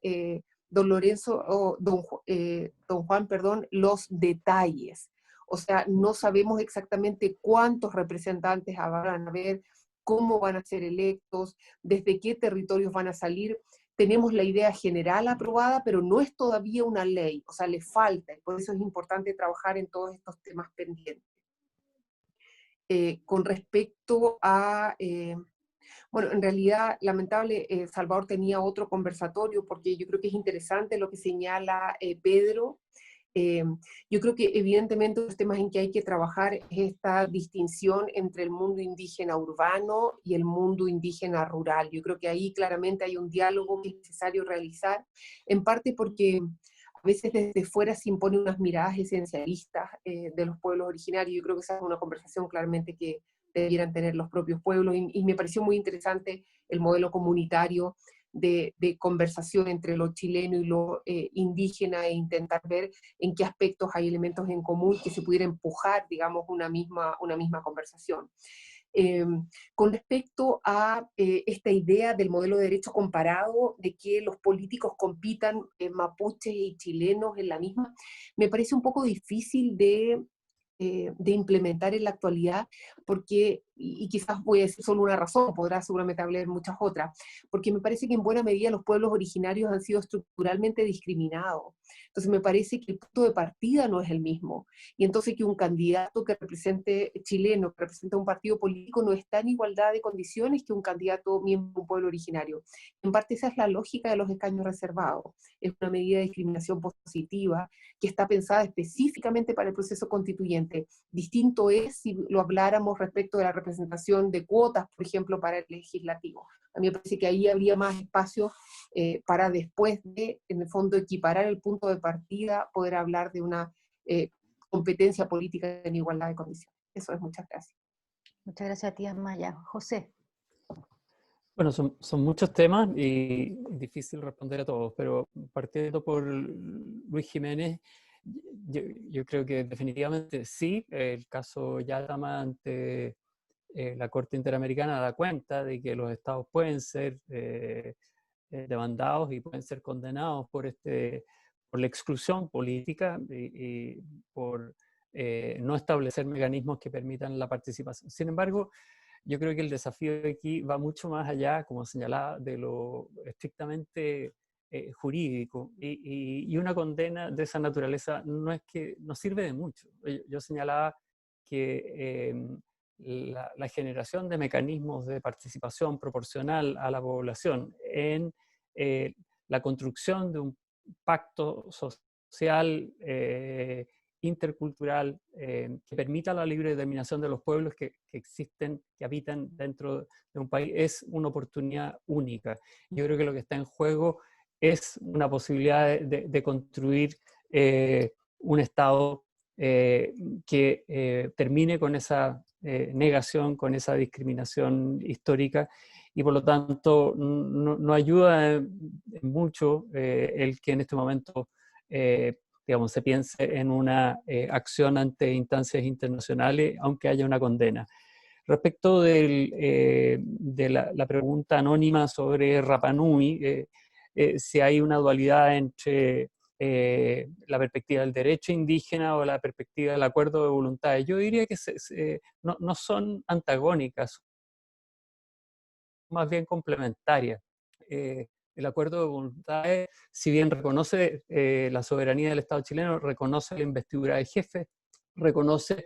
don Lorenzo, o don Juan, perdón, los detalles. O sea, no sabemos exactamente cuántos representantes van a haber, cómo van a ser electos, desde qué territorios van a salir. Tenemos la idea general aprobada, pero no es todavía una ley, o sea, le falta, y por eso es importante trabajar en todos estos temas pendientes. Con respecto a, bueno, en realidad, lamentable, Salvador tenía otro conversatorio, porque yo creo que es interesante lo que señala Pedro. Yo creo que evidentemente los temas en que hay que trabajar es esta distinción entre el mundo indígena urbano y el mundo indígena rural. Yo creo que ahí claramente hay un diálogo que es necesario realizar, en parte porque a veces desde fuera se imponen unas miradas esencialistas de los pueblos originarios. Yo creo que esa es una conversación claramente que debieran tener los propios pueblos, y me pareció muy interesante el modelo comunitario de conversación entre lo chileno y lo indígena, e intentar ver en qué aspectos hay elementos en común que se pudiera empujar, digamos, una misma conversación. Con respecto a esta idea del modelo de derecho comparado, de que los políticos compitan mapuches y chilenos en la misma, me parece un poco difícil de implementar en la actualidad, porque, y quizás voy a decir solo una razón, podrá seguramente haber muchas otras, porque me parece que en buena medida los pueblos originarios han sido estructuralmente discriminados. Entonces me parece que el punto de partida no es el mismo, y entonces que un candidato que represente chileno, que representa un partido político, no está en igualdad de condiciones que un candidato miembro de un pueblo originario. En parte esa es la lógica de los escaños reservados, es una medida de discriminación positiva que está pensada específicamente para el proceso constituyente. Distinto es si lo habláramos respecto de la representación de cuotas, por ejemplo, para el legislativo. A mí me parece que ahí habría más espacio para después de, en el fondo, equiparar el punto de partida, poder hablar de una competencia política en igualdad de condiciones. Eso es, muchas gracias. Muchas gracias a ti, Amaya. José. Bueno, son muchos temas y difícil responder a todos, pero partiendo por Luis Jiménez, yo creo que definitivamente sí, el caso Yatama ante la Corte Interamericana da cuenta de que los estados pueden ser demandados y pueden ser condenados por la exclusión política y por no establecer mecanismos que permitan la participación. Sin embargo, yo creo que el desafío aquí va mucho más allá, como señalaba, de lo estrictamente jurídico, y una condena de esa naturaleza no sirve de mucho. Yo señalaba que la generación de mecanismos de participación proporcional a la población en la construcción de un pacto social intercultural que permita la libre determinación de los pueblos que existen, que habitan dentro de un país, es una oportunidad única. Yo creo que lo que está en juego es una posibilidad de construir un Estado que termine con esa negación, con esa discriminación histórica, y por lo tanto no ayuda en mucho el que en este momento digamos, se piense en una acción ante instancias internacionales, aunque haya una condena. Respecto de la pregunta anónima sobre Rapa Nui, si hay una dualidad entre la perspectiva del derecho indígena o la perspectiva del acuerdo de voluntades, yo diría que no son antagónicas, más bien complementarias. El acuerdo de voluntades, si bien reconoce la soberanía del Estado chileno, reconoce la investidura del jefe, reconoce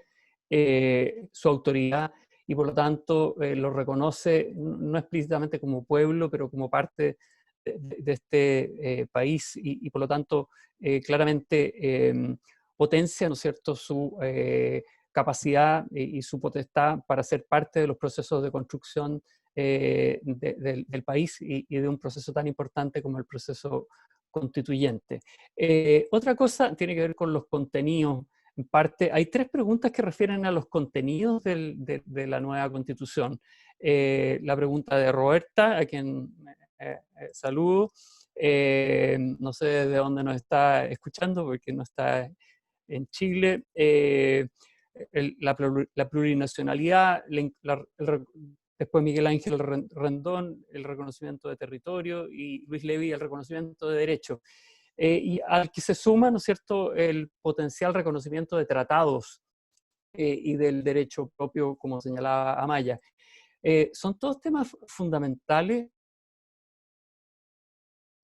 su autoridad, y por lo tanto lo reconoce no explícitamente como pueblo, pero como parte de este país, y por lo tanto claramente potencia, ¿no es cierto?, su capacidad y su potestad para ser parte de los procesos de construcción del país y de un proceso tan importante como el proceso constituyente. Otra cosa tiene que ver con los contenidos. En parte, hay 3 preguntas que refieren a los contenidos de la nueva Constitución. La pregunta de Roberta, a quien saludo. No sé desde dónde nos está escuchando, porque no está en Chile. La plurinacionalidad, después Miguel Ángel Rendón, el reconocimiento de territorio, y Luis Levi, el reconocimiento de derechos. Y al que se suma, ¿no es cierto?, el potencial reconocimiento de tratados y del derecho propio, como señalaba Amaya. Son todos temas fundamentales.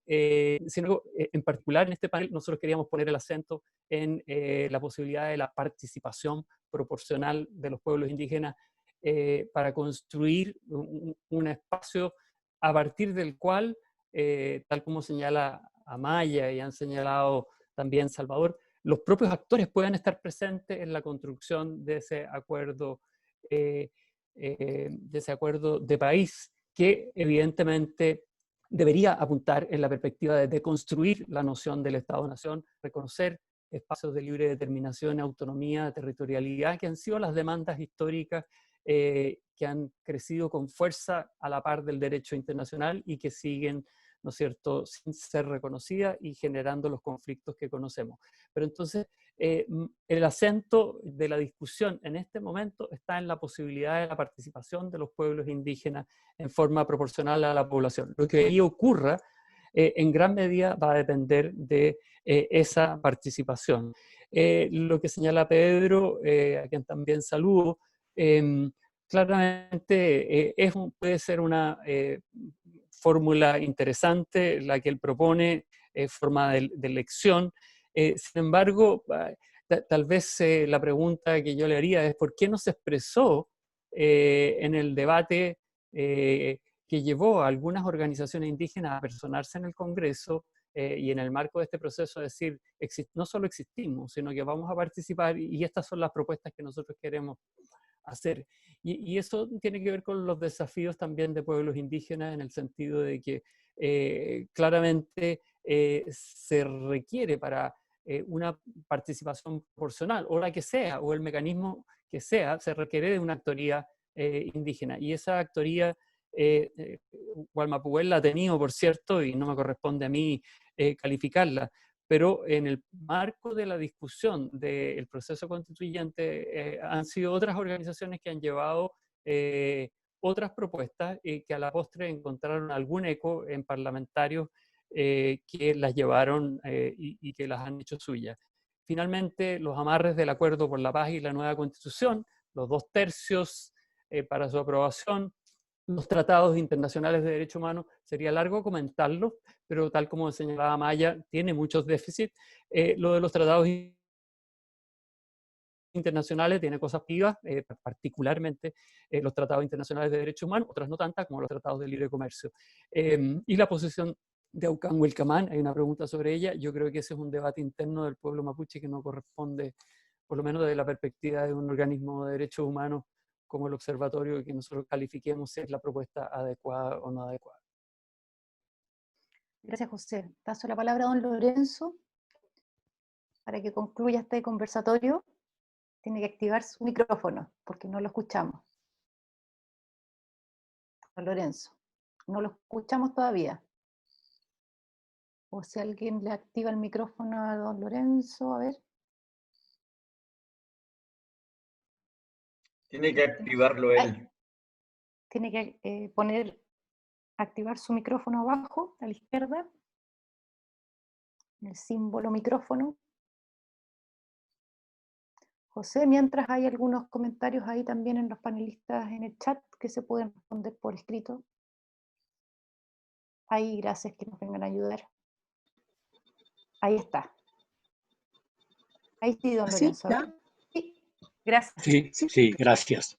En particular, en este panel, nosotros queríamos poner el acento en la posibilidad de la participación proporcional de los pueblos indígenas para construir un espacio a partir del cual, tal como señala Amaya y han señalado también Salvador, los propios actores puedan estar presentes en la construcción de ese acuerdo de país, que evidentemente debería apuntar en la perspectiva de deconstruir la noción del Estado-Nación, reconocer espacios de libre determinación, autonomía, territorialidad, que han sido las demandas históricas que han crecido con fuerza a la par del derecho internacional y que siguen, ¿no es cierto?, sin ser reconocidas y generando los conflictos que conocemos. Pero entonces, el acento de la discusión en este momento está en la posibilidad de la participación de los pueblos indígenas en forma proporcional a la población. Lo que ahí ocurra, en gran medida va a depender de esa participación. Lo que señala Pedro, a quien también saludo, claramente puede ser una fórmula interesante la que él propone, forma de elección. Sin embargo, tal vez la pregunta que yo le haría es ¿por qué no se expresó en el debate que llevó a algunas organizaciones indígenas a personarse en el Congreso y en el marco de este proceso decir, no solo existimos, sino que vamos a participar y estas son las propuestas que nosotros queremos hacer? Y eso tiene que ver con los desafíos también de pueblos indígenas en el sentido de que claramente se requiere para una participación proporcional, o la que sea, o el mecanismo que sea, se requiere de una actoría indígena. Y esa actoría, Gualmapuguel la ha tenido, por cierto, y no me corresponde a mí calificarla, pero en el marco de la discusión del proceso constituyente han sido otras organizaciones que han llevado otras propuestas que a la postre encontraron algún eco en parlamentarios que las llevaron y que las han hecho suyas. Finalmente, los amarres del Acuerdo por la Paz y la nueva Constitución, los 2/3 para su aprobación, los tratados internacionales de derechos humanos, sería largo comentarlos, pero tal como señalaba Maya, tiene muchos déficits. Lo de los tratados internacionales tiene cosas pivas, particularmente los tratados internacionales de derechos humanos, otras no tantas como los tratados de libre comercio. Y la posición de Aucán Huilcamán, hay una pregunta sobre ella, yo creo que ese es un debate interno del pueblo mapuche que no corresponde, por lo menos desde la perspectiva de un organismo de derechos humanos como el observatorio, que nosotros califiquemos si es la propuesta adecuada o no adecuada. Gracias, José. Paso la palabra a don Lorenzo para que concluya este conversatorio. Tiene que activar su micrófono porque no lo escuchamos. Don Lorenzo, no lo escuchamos todavía. O si alguien le activa el micrófono a don Lorenzo, a ver. Tiene que activarlo él. Tiene que activar su micrófono abajo, a la izquierda, el símbolo micrófono. José, mientras hay algunos comentarios ahí también en los panelistas en el chat que se pueden responder por escrito. Ahí, gracias que nos vengan a ayudar. Ahí está. Ahí sí, don Lorenzo. Sí, gracias. Sí, gracias.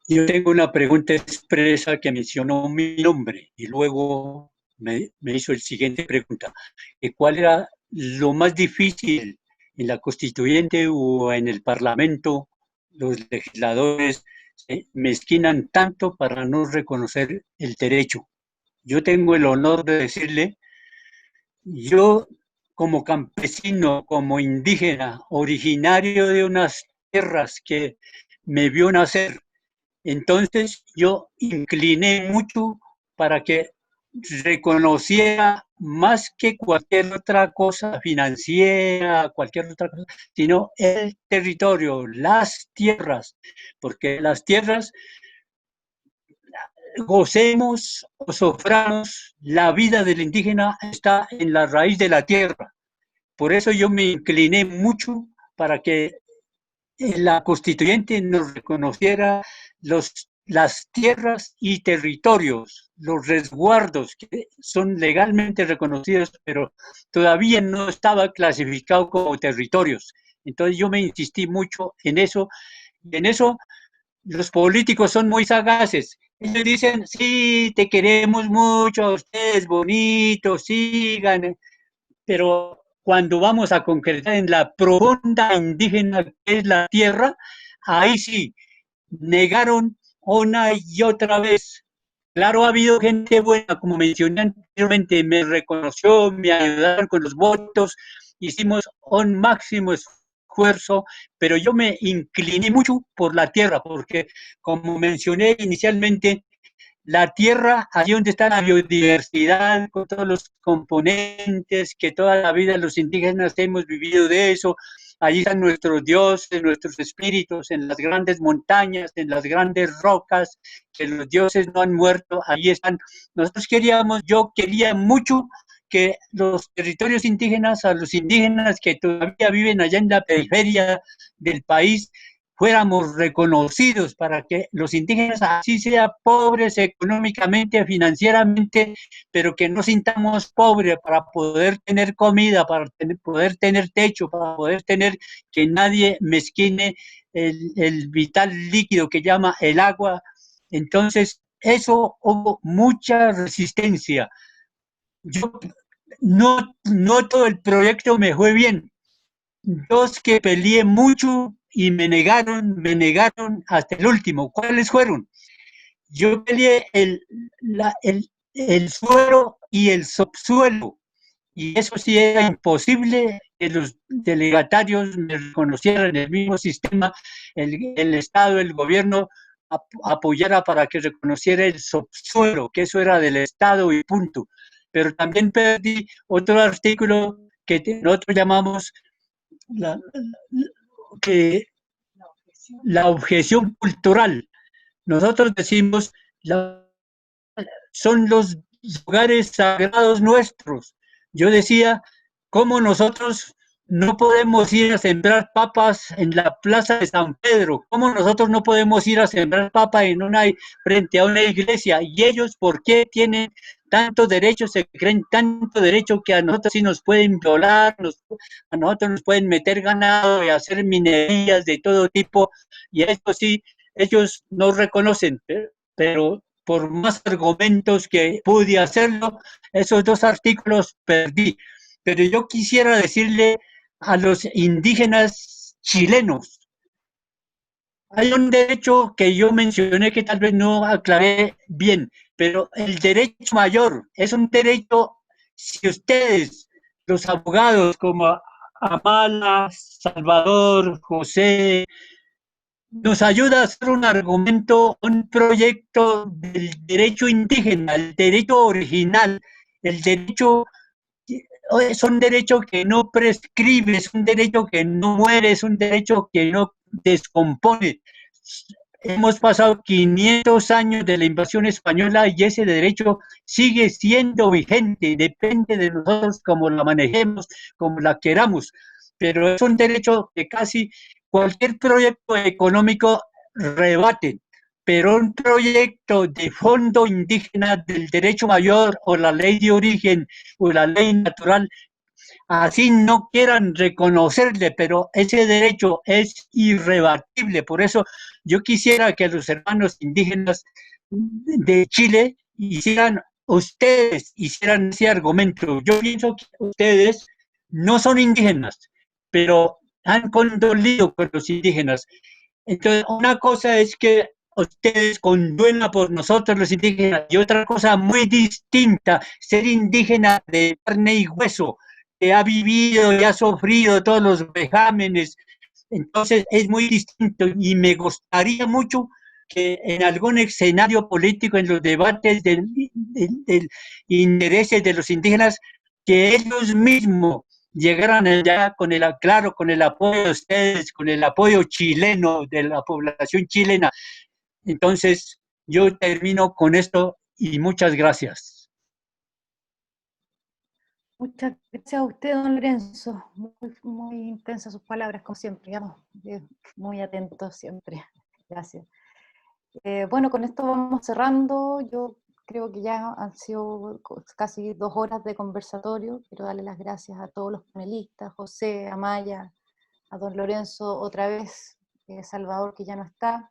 Yo tengo una pregunta expresa que mencionó mi nombre y luego me hizo la siguiente pregunta. ¿Cuál era lo más difícil en la constituyente o en el parlamento? Los legisladores se mezquinan tanto para no reconocer el derecho. Yo tengo el honor de decirle yo como campesino, como indígena, originario de unas tierras que me vio nacer, entonces yo incliné mucho para que reconociera más que cualquier otra cosa financiera, cualquier otra cosa, sino el territorio, las tierras, porque las tierras gocemos o soframos, la vida del indígena está en la raíz de la tierra. Por eso yo me incliné mucho para que la constituyente nos reconociera las tierras y territorios, los resguardos que son legalmente reconocidos, pero todavía no estaba clasificado como territorios. Entonces yo me insistí mucho en eso, y en eso los políticos son muy sagaces. Ellos dicen, sí, te queremos mucho, a ustedes bonitos, sigan, pero cuando vamos a concretar en la profunda indígena que es la tierra, ahí sí, negaron una y otra vez. Claro, ha habido gente buena, como mencioné anteriormente, me reconoció, me ayudaron con los votos, hicimos un máximo esfuerzo, pero yo me incliné mucho por la tierra, porque como mencioné inicialmente, la tierra, allí donde está la biodiversidad, con todos los componentes que toda la vida los indígenas hemos vivido de eso, allí están nuestros dioses, nuestros espíritus, en las grandes montañas, en las grandes rocas, que los dioses no han muerto, ahí están. Nosotros yo quería mucho que los territorios indígenas, a los indígenas que todavía viven allá en la periferia del país, fuéramos reconocidos para que los indígenas, así sea pobres económicamente, financieramente, pero que no sintamos pobres para poder tener comida, para poder tener techo, para poder tener que nadie mezquine el vital líquido que llama el agua. Entonces, eso hubo mucha resistencia. Yo no todo el proyecto me fue bien. Yo es que peleé mucho y me negaron hasta el último. ¿Cuáles fueron? Yo peleé el suelo y el subsuelo, y eso sí era imposible que los delegatarios me reconocieran el mismo sistema, el Estado, el gobierno apoyara para que reconociera el subsuelo, que eso era del Estado y punto. Pero también perdí otro artículo que nosotros llamamos la objeción cultural. Nosotros decimos, son los lugares sagrados nuestros. Yo decía, ¿cómo nosotros no podemos ir a sembrar papas en la plaza de San Pedro? ¿Cómo nosotros no podemos ir a sembrar papas frente a una iglesia? Y ellos, ¿por qué tienen tantos derechos, se creen tanto derecho que a nosotros sí nos pueden violar, a nosotros nos pueden meter ganado y hacer minerías de todo tipo? Y esto sí, ellos no reconocen, pero por más argumentos que pude hacerlo, esos dos artículos perdí. Pero yo quisiera decirle a los indígenas chilenos, hay un derecho que yo mencioné que tal vez no aclaré bien, pero el derecho mayor es un derecho, si ustedes, los abogados como Amala, Salvador, José, nos ayuda a hacer un argumento, un proyecto del derecho indígena, el derecho original, el derecho, es un derecho que no prescribe, es un derecho que no muere, es un derecho que no descompone. Hemos pasado 500 años de la invasión española y ese derecho sigue siendo vigente, depende de nosotros cómo la manejemos, cómo la queramos, pero es un derecho que casi cualquier proyecto económico rebate, pero un proyecto de fondo indígena del derecho mayor o la ley de origen o la ley natural, así no quieran reconocerle, pero ese derecho es irrebatible. Por eso yo quisiera que los hermanos indígenas de Chile ustedes hicieran ese argumento. Yo pienso que ustedes no son indígenas, pero han condolido con los indígenas. Entonces, una cosa es que ustedes conduela por nosotros los indígenas. Y otra cosa muy distinta, ser indígena de carne y hueso, que ha vivido y ha sufrido todos los vejámenes. Entonces es muy distinto y me gustaría mucho que en algún escenario político, en los debates del intereses de los indígenas, que ellos mismos llegaran allá con claro, con el apoyo de ustedes, con el apoyo chileno, de la población chilena. Entonces, yo termino con esto y muchas gracias. Muchas gracias a usted, don Lorenzo. Muy intensas sus palabras, como siempre. Digamos, muy atentos siempre. Gracias. Bueno, con esto vamos cerrando. Yo creo que ya han sido casi 2 horas de conversatorio. Quiero darle las gracias a todos los panelistas, José, Amaya, a don Lorenzo otra vez, Salvador, que ya no está.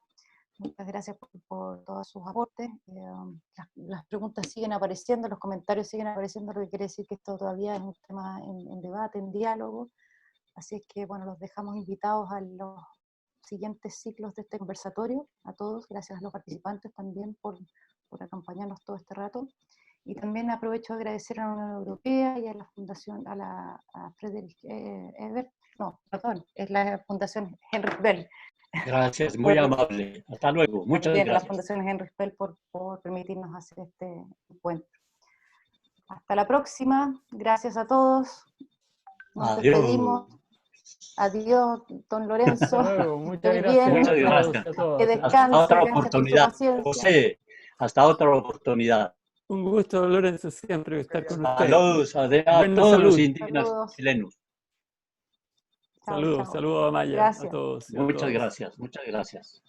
Muchas gracias por todos sus aportes. Las preguntas siguen apareciendo, los comentarios siguen apareciendo, lo que quiere decir que esto todavía es un tema en debate, en diálogo. Así es que, bueno, los dejamos invitados a los siguientes ciclos de este conversatorio. A todos, gracias a los participantes también por acompañarnos todo este rato. Y también aprovecho de agradecer a la Unión Europea y a la Fundación, a Friedrich Ebert, no, perdón, es la Fundación Heinrich Böll. Gracias, muy amable. Hasta luego. Muchas También a la gracias. Fundación Heinrich Böll por permitirnos hacer este encuentro. Hasta la próxima. Gracias a todos. Nos despedimos. Adiós, don Lorenzo. Muchas Estoy gracias. bien. Muchas gracias. Que descanse. Hasta otra Gracias por su oportunidad. paciencia. José, hasta otra oportunidad. Un gusto, Lorenzo, siempre estar con usted. Saludos a Buena todos salud. los indígenas Saludos. chilenos. Chao, Saludos, chao. saludos a Maya, Gracias. a todos. Muchas gracias, muchas gracias.